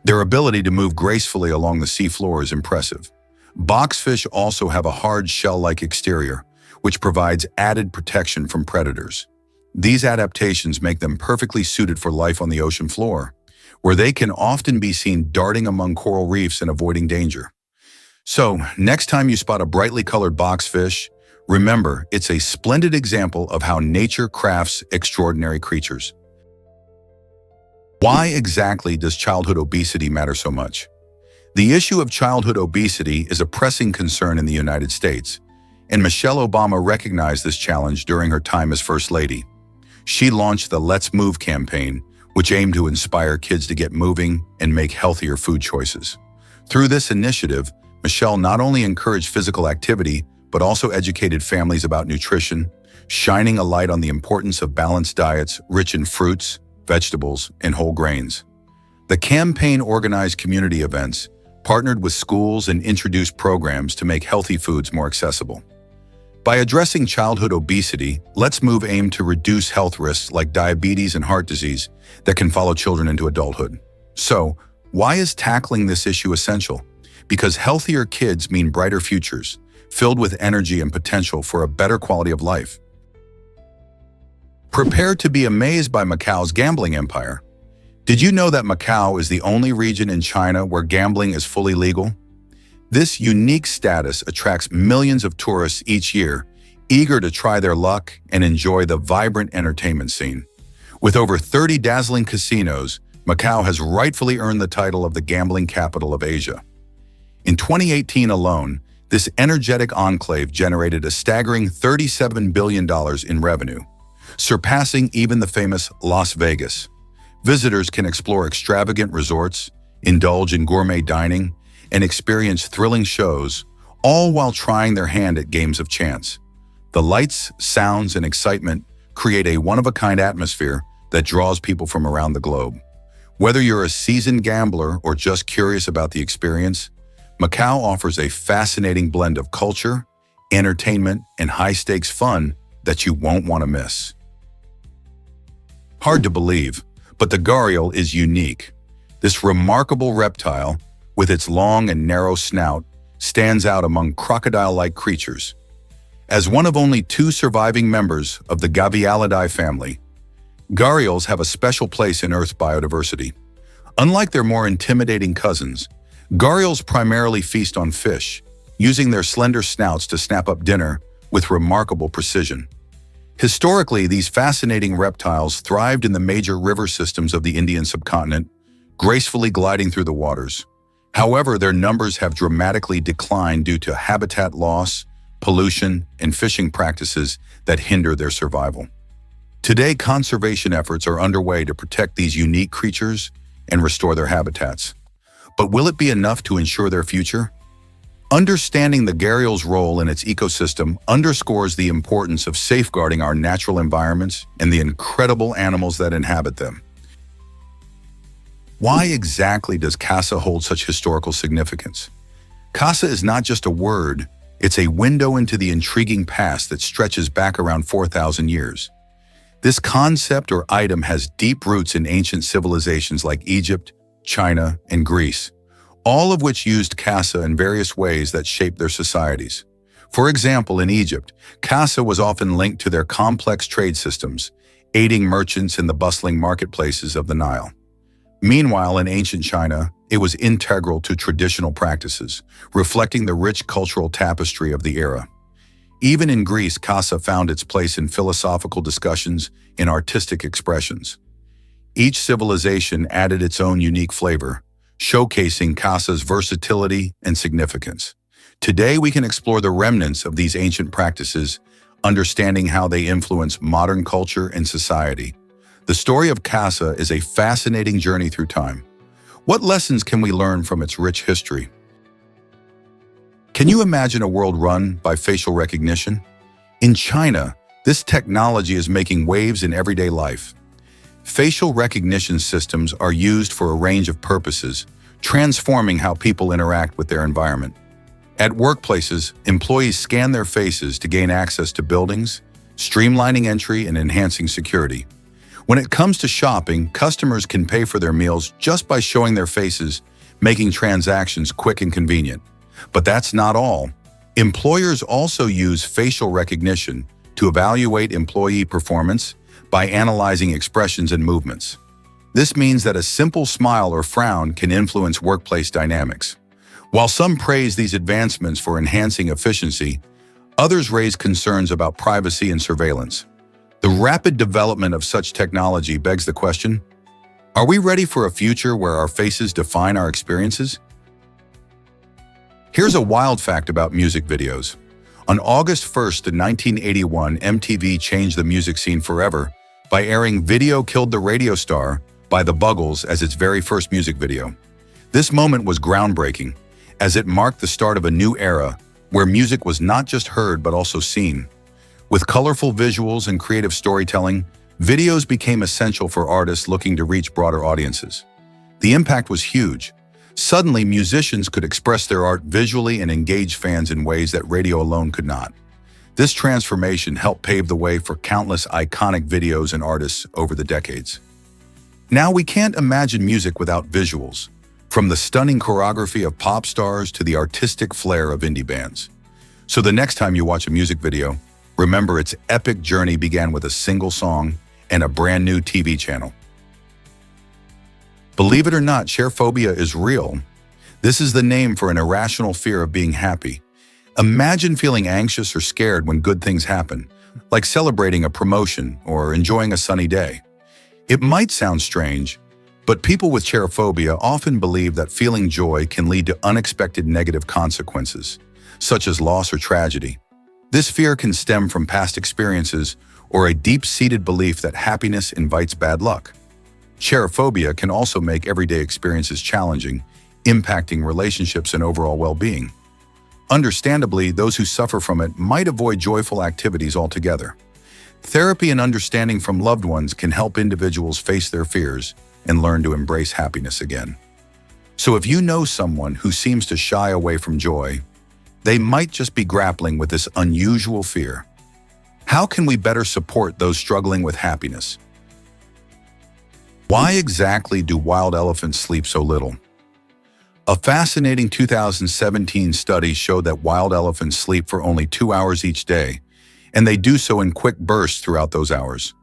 Speaker 1: their ability to move gracefully along the seafloor is impressive. Boxfish also have a hard shell-like exterior, which provides added protection from predators. These adaptations make them perfectly suited for life on the ocean floor, where they can often be seen darting among coral reefs and avoiding danger. So, next time you spot a brightly colored boxfish, remember it's a splendid example of how nature crafts extraordinary creatures. Why exactly does childhood obesity matter so much? The issue of childhood obesity is a pressing concern in the United States, and Michelle Obama recognized this challenge during her time as First Lady. She launched the Let's Move campaign, which aimed to inspire kids to get moving and make healthier food choices. Through this initiative, Michelle not only encouraged physical activity, but also educated families about nutrition, shining a light on the importance of balanced diets rich in fruits, vegetables, and whole grains. The campaign organized community events, partnered with schools, and introduced programs to make healthy foods more accessible. By addressing childhood obesity, Let's Move aimed to reduce health risks like diabetes and heart disease that can follow children into adulthood. So, why is tackling this issue essential? Because healthier kids mean brighter futures, filled with energy and potential for a better quality of life. Prepare to be amazed by Macau's gambling empire. Did you know that Macau is the only region in China where gambling is fully legal? This unique status attracts millions of tourists each year, eager to try their luck and enjoy the vibrant entertainment scene. With over 30 dazzling casinos, Macau has rightfully earned the title of the gambling capital of Asia. In 2018 alone, this energetic enclave generated a staggering $37 billion in revenue, surpassing even the famous Las Vegas. Visitors can explore extravagant resorts, indulge in gourmet dining, and experience thrilling shows, all while trying their hand at games of chance. The lights, sounds, and excitement create a one-of-a-kind atmosphere that draws people from around the globe. Whether you're a seasoned gambler or just curious about the experience, Macau offers a fascinating blend of culture, entertainment, and high-stakes fun that you won't want to miss. Hard to believe, but the gharial is unique. This remarkable reptile, with its long and narrow snout, stands out among crocodile-like creatures. As one of only 2 surviving members of the Gavialidae family, gharials have a special place in Earth's biodiversity. Unlike their more intimidating cousins, gharials primarily feast on fish, using their slender snouts to snap up dinner with remarkable precision. Historically, these fascinating reptiles thrived in the major river systems of the Indian subcontinent, gracefully gliding through the waters. However, their numbers have dramatically declined due to habitat loss, pollution, and fishing practices that hinder their survival. Today, conservation efforts are underway to protect these unique creatures and restore their habitats. But will it be enough to ensure their future? Understanding the gharial's role in its ecosystem underscores the importance of safeguarding our natural environments and the incredible animals that inhabit them. Why exactly does casa hold such historical significance? Casa is not just a word, it's a window into the intriguing past that stretches back around 4,000 years. This concept or item has deep roots in ancient civilizations like Egypt, China, and Greece, all of which used casa in various ways that shaped their societies. For example, in Egypt, casa was often linked to their complex trade systems, aiding merchants in the bustling marketplaces of the Nile. Meanwhile, in ancient China, it was integral to traditional practices, reflecting the rich cultural tapestry of the era. Even in Greece, casa found its place in philosophical discussions and artistic expressions. Each civilization added its own unique flavor, showcasing casa's versatility and significance. Today, we can explore the remnants of these ancient practices, understanding how they influence modern culture and society. The story of casa is a fascinating journey through time. What lessons can we learn from its rich history? Can you imagine a world run by facial recognition? In China, this technology is making waves in everyday life. Facial recognition systems are used for a range of purposes, transforming how people interact with their environment. At workplaces, employees scan their faces to gain access to buildings, streamlining entry and enhancing security. When it comes to shopping, customers can pay for their meals just by showing their faces, making transactions quick and convenient. But that's not all. Employers also use facial recognition to evaluate employee performance by analyzing expressions and movements. This means that a simple smile or frown can influence workplace dynamics. While some praise these advancements for enhancing efficiency, others raise concerns about privacy and surveillance. The rapid development of such technology begs the question, are we ready for a future where our faces define our experiences? Here's a wild fact about music videos. On August 1st, 1981, MTV changed the music scene forever by airing Video Killed the Radio Star by the Buggles as its very first music video. This moment was groundbreaking, as it marked the start of a new era where music was not just heard but also seen. With colorful visuals and creative storytelling, videos became essential for artists looking to reach broader audiences. The impact was huge. Suddenly, musicians could express their art visually and engage fans in ways that radio alone could not. This transformation helped pave the way for countless iconic videos and artists over the decades. Now we can't imagine music without visuals, from the stunning choreography of pop stars to the artistic flair of indie bands. So the next time you watch a music video, remember its epic journey began with a single song and a brand new TV channel. Believe it or not, sharephobia is real. This is the name for an irrational fear of being happy. Imagine feeling anxious or scared when good things happen, like celebrating a promotion or enjoying a sunny day. It might sound strange, but people with sharephobia often believe that feeling joy can lead to unexpected negative consequences, such as loss or tragedy. This fear can stem from past experiences or a deep-seated belief that happiness invites bad luck. Sharephobia can also make everyday experiences challenging, impacting relationships and overall well-being. Understandably, those who suffer from it might avoid joyful activities altogether. Therapy and understanding from loved ones can help individuals face their fears and learn to embrace happiness again. So if you know someone who seems to shy away from joy, they might just be grappling with this unusual fear. How can we better support those struggling with happiness? Why exactly do wild elephants sleep so little? A fascinating 2017 study showed that wild elephants sleep for only 2 hours each day, and they do so in quick bursts throughout those hours.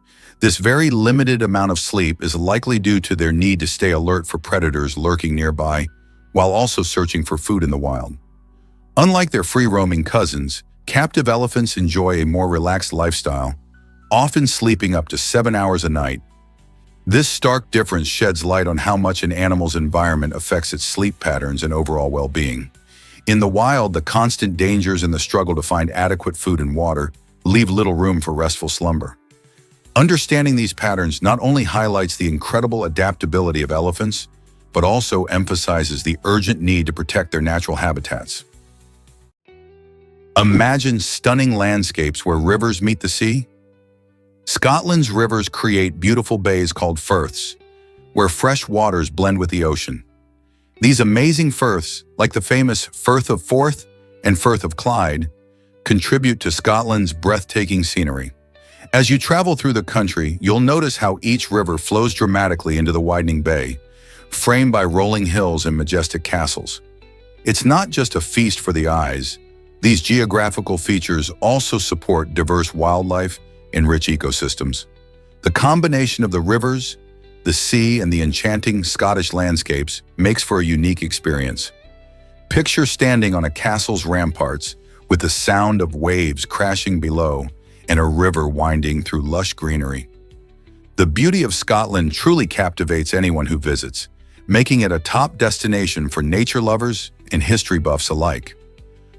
Speaker 1: This very limited amount of sleep is likely due to their need to stay alert for predators lurking nearby, while also searching for food in the wild. Unlike their free-roaming cousins, captive elephants enjoy a more relaxed lifestyle, often sleeping up to 7 hours a night. This stark difference sheds light on how much an animal's environment affects its sleep patterns and overall well-being. In the wild, the constant dangers and the struggle to find adequate food and water leave little room for restful slumber. Understanding these patterns not only highlights the incredible adaptability of elephants, but also emphasizes the urgent need to protect their natural habitats. Imagine stunning landscapes where rivers meet the sea. Scotland's rivers create beautiful bays called firths, where fresh waters blend with the ocean. These amazing firths, like the famous Firth of Forth and Firth of Clyde, contribute to Scotland's breathtaking scenery. As you travel through the country, you'll notice how each river flows dramatically into the widening bay, framed by rolling hills and majestic castles. It's not just a feast for the eyes. These geographical features also support diverse wildlife and rich ecosystems. The combination of the rivers, the sea, and the enchanting Scottish landscapes makes for a unique experience. Picture standing on a castle's ramparts with the sound of waves crashing below and a river winding through lush greenery. The beauty of Scotland truly captivates anyone who visits, making it a top destination for nature lovers and history buffs alike.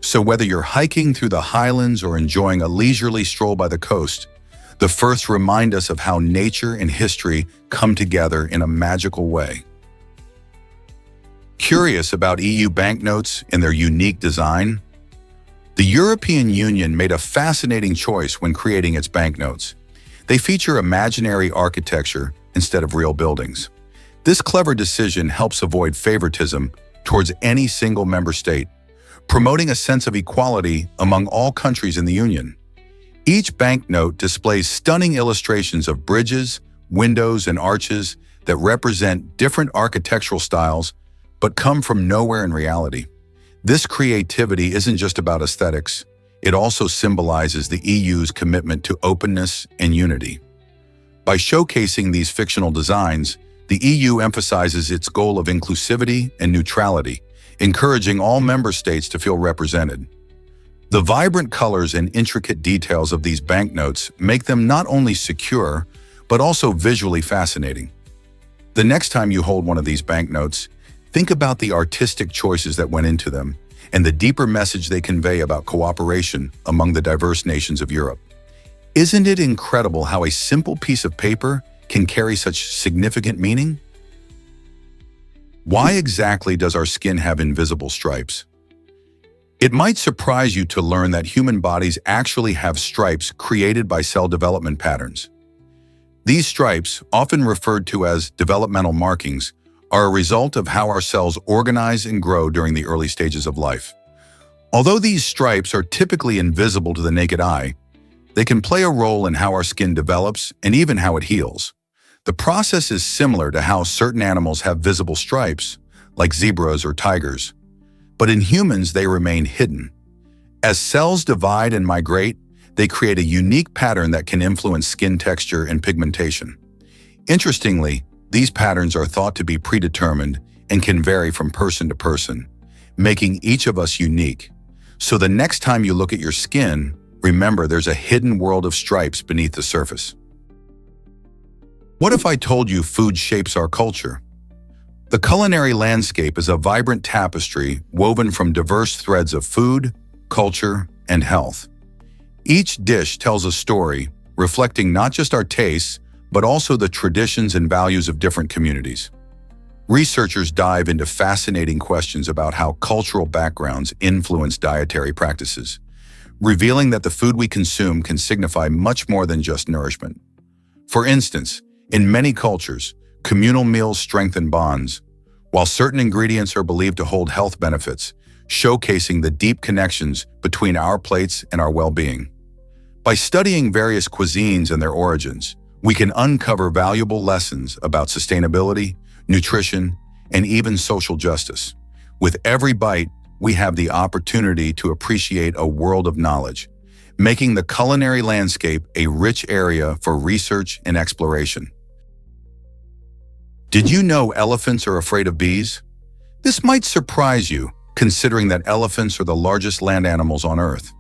Speaker 1: So whether you're hiking through the Highlands or enjoying a leisurely stroll by the coast, the firths remind us of how nature and history come together in a magical way. Curious about EU banknotes and their unique design? The European Union made a fascinating choice when creating its banknotes. They feature imaginary architecture instead of real buildings. This clever decision helps avoid favoritism towards any single member state, promoting a sense of equality among all countries in the Union. Each banknote displays stunning illustrations of bridges, windows, and arches that represent different architectural styles but come from nowhere in reality. This creativity isn't just about aesthetics. It also symbolizes the EU's commitment to openness and unity. By showcasing these fictional designs, the EU emphasizes its goal of inclusivity and neutrality, encouraging all member states to feel represented. The vibrant colors and intricate details of these banknotes make them not only secure, but also visually fascinating. The next time you hold one of these banknotes, think about the artistic choices that went into them and the deeper message they convey about cooperation among the diverse nations of Europe. Isn't it incredible how a simple piece of paper can carry such significant meaning? Why exactly does our skin have invisible stripes? It might surprise you to learn that human bodies actually have stripes created by cell development patterns. These stripes, often referred to as developmental markings, are a result of how our cells organize and grow during the early stages of life. Although these stripes are typically invisible to the naked eye, they can play a role in how our skin develops and even how it heals. The process is similar to how certain animals have visible stripes, like zebras or tigers. But in humans, they remain hidden. As cells divide and migrate, they create a unique pattern that can influence skin texture and pigmentation. Interestingly, these patterns are thought to be predetermined and can vary from person to person, making each of us unique. So the next time you look at your skin, remember there's a hidden world of stripes beneath the surface. What if I told you food shapes our culture? The culinary landscape is a vibrant tapestry woven from diverse threads of food, culture, and health. Each dish tells a story, reflecting not just our tastes, but also the traditions and values of different communities. Researchers dive into fascinating questions about how cultural backgrounds influence dietary practices, revealing that the food we consume can signify much more than just nourishment. For instance, in many cultures, communal meals strengthen bonds, while certain ingredients are believed to hold health benefits, showcasing the deep connections between our plates and our well-being. By studying various cuisines and their origins, we can uncover valuable lessons about sustainability, nutrition, and even social justice. With every bite, we have the opportunity to appreciate a world of knowledge, making the culinary landscape a rich area for research and exploration. Did you know elephants are afraid of bees? This might surprise you, considering that elephants are the largest land animals on Earth.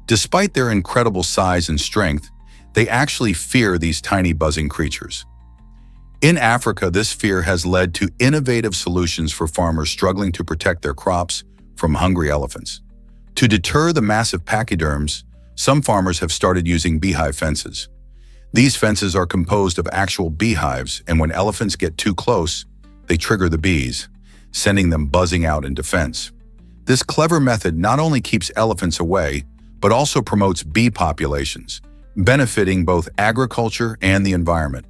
Speaker 1: Despite their incredible size and strength, They actually fear these tiny buzzing creatures. In Africa, this fear has led to innovative solutions for farmers struggling to protect their crops from hungry elephants. To deter the massive pachyderms, some farmers have started using beehive fences. These fences are composed of actual beehives, and when elephants get too close, they trigger the bees, sending them buzzing out in defense. This clever method not only keeps elephants away, but also promotes bee populations, benefiting both agriculture and the environment.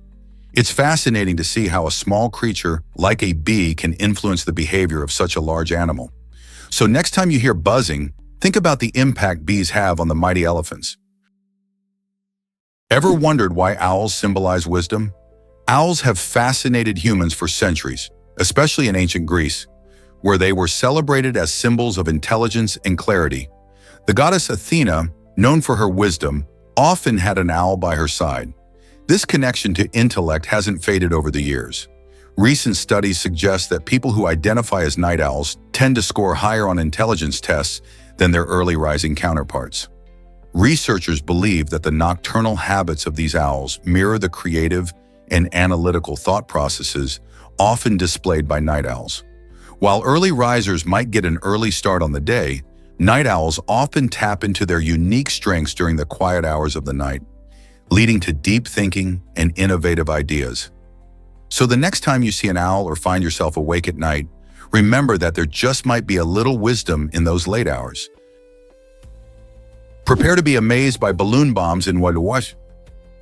Speaker 1: It's fascinating to see how a small creature like a bee can influence the behavior of such a large animal. So next time you hear buzzing, think about the impact bees have on the mighty elephants. Ever wondered why owls symbolize wisdom? Owls have fascinated humans for centuries, especially in ancient Greece, where they were celebrated as symbols of intelligence and clarity. The goddess Athena, known for her wisdom, often had an owl by her side. This connection to intellect hasn't faded over the years. Recent studies suggest that people who identify as night owls tend to score higher on intelligence tests than their early rising counterparts. Researchers believe that the nocturnal habits of these owls mirror the creative and analytical thought processes often displayed by night owls. While early risers might get an early start on the day, night owls often tap into their unique strengths during the quiet hours of the night, leading to deep thinking and innovative ideas. So the next time you see an owl or find yourself awake at night, remember that there just might be a little wisdom in those late hours. Prepare to be amazed by balloon bombs in World War II.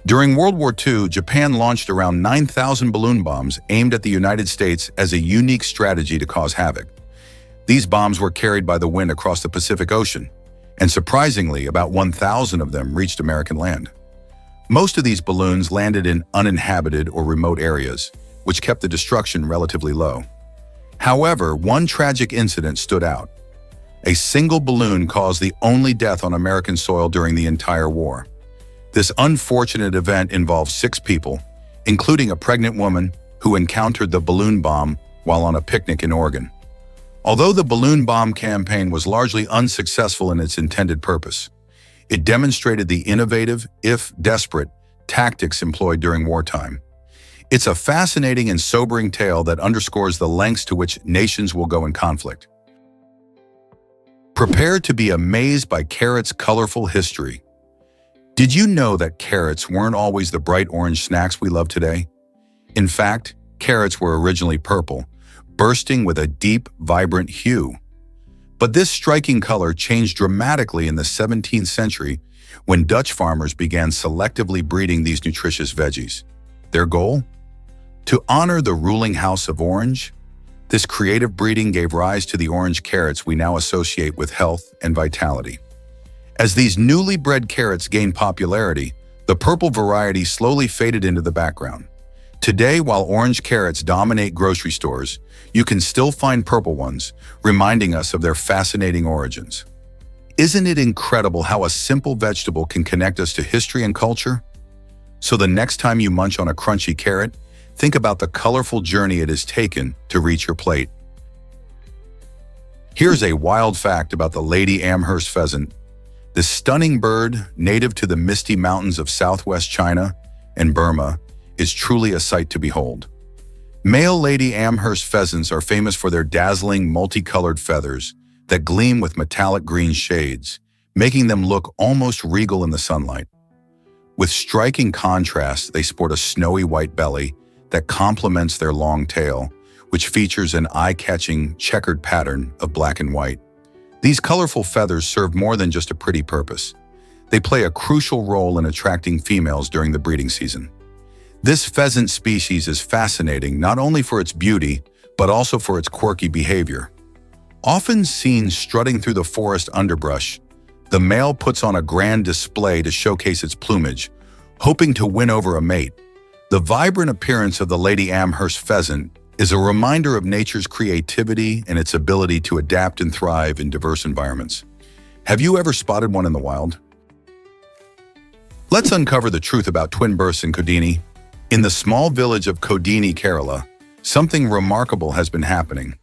Speaker 1: During World War II, Japan launched around 9,000 balloon bombs aimed at the United States as a unique strategy to cause havoc. These bombs were carried by the wind across the Pacific Ocean, and surprisingly, about 1,000 of them reached American land. Most of these balloons landed in uninhabited or remote areas, which kept the destruction relatively low. However, one tragic incident stood out. A single balloon caused the only death on American soil during the entire war. This unfortunate event involved 6 people, including a pregnant woman who encountered the balloon bomb while on a picnic in Oregon. Although the balloon bomb campaign was largely unsuccessful in its intended purpose, it demonstrated the innovative, if desperate, tactics employed during wartime. It's a fascinating and sobering tale that underscores the lengths to which nations will go in conflict. Prepare to be amazed by carrots' colorful history. Did you know that carrots weren't always the bright orange snacks we love today? In fact, carrots were originally purple, bursting with a deep, vibrant hue. But this striking color changed dramatically in the 17th century when Dutch farmers began selectively breeding these nutritious veggies. Their goal? To honor the ruling house of Orange. This creative breeding gave rise to the orange carrots we now associate with health and vitality. As these newly bred carrots gained popularity, the purple variety slowly faded into the background. Today, while orange carrots dominate grocery stores, you can still find purple ones, reminding us of their fascinating origins. Isn't it incredible how a simple vegetable can connect us to history and culture? So the next time you munch on a crunchy carrot, think about the colorful journey it has taken to reach your plate. Here's a wild fact about the Lady Amherst pheasant. This stunning bird, native to the misty mountains of southwest China and Burma, is truly a sight to behold. Male Lady Amherst pheasants are famous for their dazzling, multicolored feathers that gleam with metallic green shades, making them look almost regal in the sunlight. With striking contrast, they sport a snowy white belly that complements their long tail, which features an eye-catching checkered pattern of black and white. These colorful feathers serve more than just a pretty purpose. They play a crucial role in attracting females during the breeding season. This pheasant species is fascinating not only for its beauty, but also for its quirky behavior. Often seen strutting through the forest underbrush, the male puts on a grand display to showcase its plumage, hoping to win over a mate. The vibrant appearance of the Lady Amherst pheasant is a reminder of nature's creativity and its ability to adapt and thrive in diverse environments. Have you ever spotted one in the wild? Let's uncover the truth about twin births in Kodini. In the small village of Kodini, Kerala, something remarkable has been happening.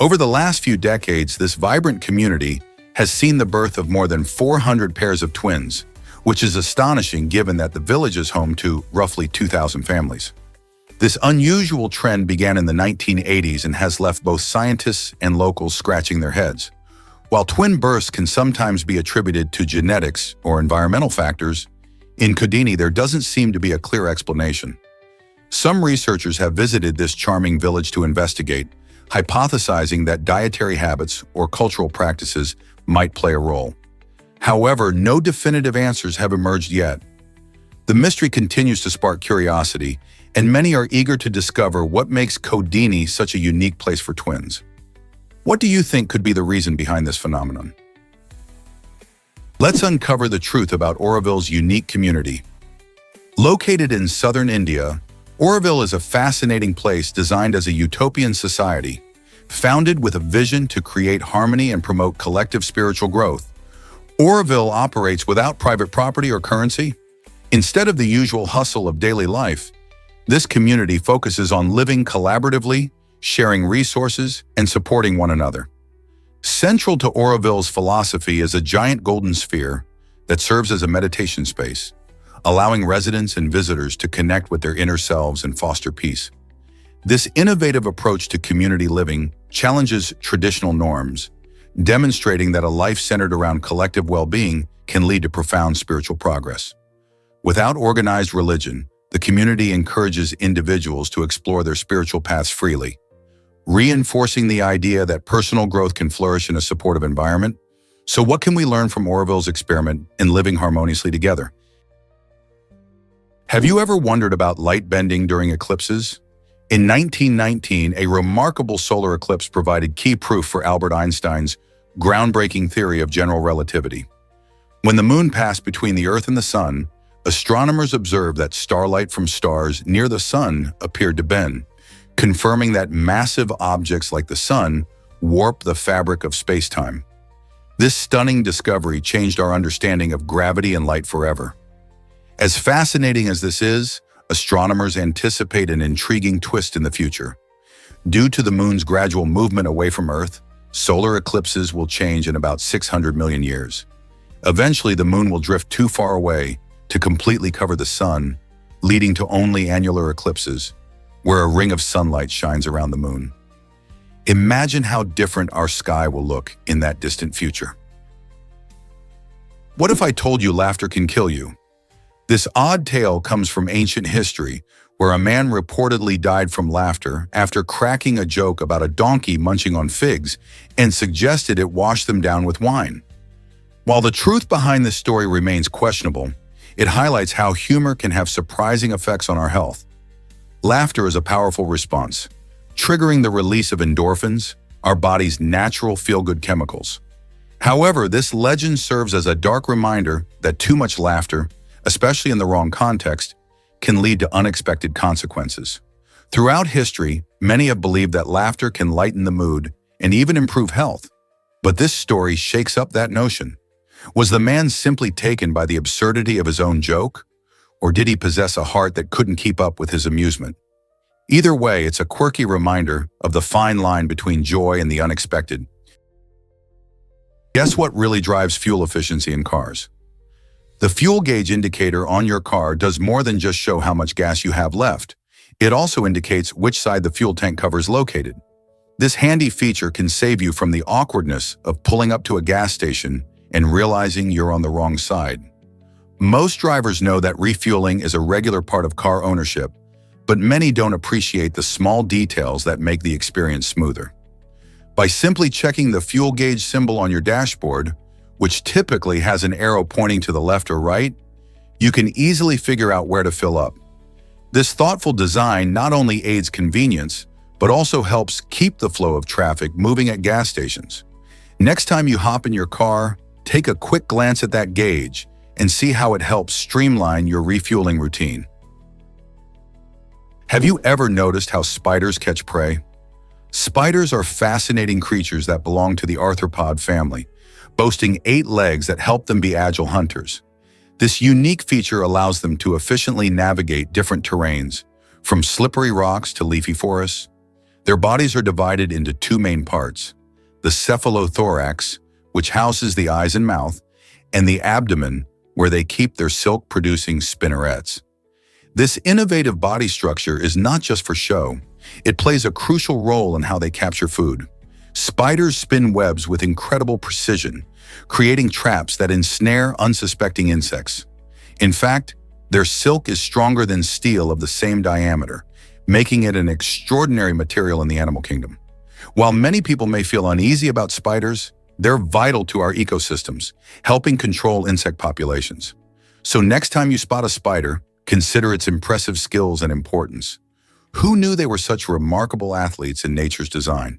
Speaker 1: Over the last few decades, this vibrant community has seen the birth of more than 400 pairs of twins, which is astonishing given that the village is home to roughly 2,000 families. This unusual trend began in the 1980s and has left both scientists and locals scratching their heads. While twin births can sometimes be attributed to genetics or environmental factors, in Kodini there doesn't seem to be a clear explanation. Some researchers have visited this charming village to investigate, hypothesizing that dietary habits or cultural practices might play a role. However, no definitive answers have emerged yet. The mystery continues to spark curiosity, and many are eager to discover what makes Kodini such a unique place for twins. What do you think could be the reason behind this phenomenon? Let's uncover the truth about Auroville's unique community. Located in southern India, Auroville is a fascinating place designed as a utopian society, founded with a vision to create harmony and promote collective spiritual growth. Auroville operates without private property or currency. Instead of the usual hustle of daily life, this community focuses on living collaboratively, sharing resources, and supporting one another. Central to Auroville's philosophy is a giant golden sphere that serves as a meditation space, allowing residents and visitors to connect with their inner selves and foster peace. This innovative approach to community living challenges traditional norms, demonstrating that a life centered around collective well-being can lead to profound spiritual progress. Without organized religion, the community encourages individuals to explore their spiritual paths freely, reinforcing the idea that personal growth can flourish in a supportive environment. So what can we learn from Auroville's experiment in living harmoniously together? Have you ever wondered about light bending during eclipses? In 1919, a remarkable solar eclipse provided key proof for Albert Einstein's groundbreaking theory of general relativity. When the moon passed between the Earth and the Sun, astronomers observed that starlight from stars near the Sun appeared to bend, confirming that massive objects like the Sun warp the fabric of space-time. This stunning discovery changed our understanding of gravity and light forever. As fascinating as this is, astronomers anticipate an intriguing twist in the future. Due to the moon's gradual movement away from Earth, solar eclipses will change in about 600 million years. Eventually, the moon will drift too far away to completely cover the sun, leading to only annular eclipses, where a ring of sunlight shines around the moon. Imagine how different our sky will look in that distant future. What if I told you laughter can kill you? This odd tale comes from ancient history, where a man reportedly died from laughter after cracking a joke about a donkey munching on figs and suggested it wash them down with wine. While the truth behind this story remains questionable, it highlights how humor can have surprising effects on our health. Laughter is a powerful response, triggering the release of endorphins, our body's natural feel-good chemicals. However, this legend serves as a dark reminder that too much laughter, especially in the wrong context, can lead to unexpected consequences. Throughout history, many have believed that laughter can lighten the mood and even improve health. But this story shakes up that notion. Was the man simply taken by the absurdity of his own joke? Or did he possess a heart that couldn't keep up with his amusement? Either way, it's a quirky reminder of the fine line between joy and the unexpected. Guess what really drives fuel efficiency in cars? The fuel gauge indicator on your car does more than just show how much gas you have left. It also indicates which side the fuel tank cover is located. This handy feature can save you from the awkwardness of pulling up to a gas station and realizing you're on the wrong side. Most drivers know that refueling is a regular part of car ownership, but many don't appreciate the small details that make the experience smoother. By simply checking the fuel gauge symbol on your dashboard, which typically has an arrow pointing to the left or right, you can easily figure out where to fill up. This thoughtful design not only aids convenience, but also helps keep the flow of traffic moving at gas stations. Next time you hop in your car, take a quick glance at that gauge and see how it helps streamline your refueling routine. Have you ever noticed how spiders catch prey? Spiders are fascinating creatures that belong to the arthropod family, boasting 8 legs that help them be agile hunters. This unique feature allows them to efficiently navigate different terrains, from slippery rocks to leafy forests. Their bodies are divided into 2 main parts: the cephalothorax, which houses the eyes and mouth, and the abdomen, where they keep their silk-producing spinnerets. This innovative body structure is not just for show. It plays a crucial role in how they capture food. Spiders spin webs with incredible precision, creating traps that ensnare unsuspecting insects. In fact, their silk is stronger than steel of the same diameter, making it an extraordinary material in the animal kingdom. While many people may feel uneasy about spiders, they're vital to our ecosystems, helping control insect populations. So next time you spot a spider, consider its impressive skills and importance. Who knew they were such remarkable athletes in nature's design?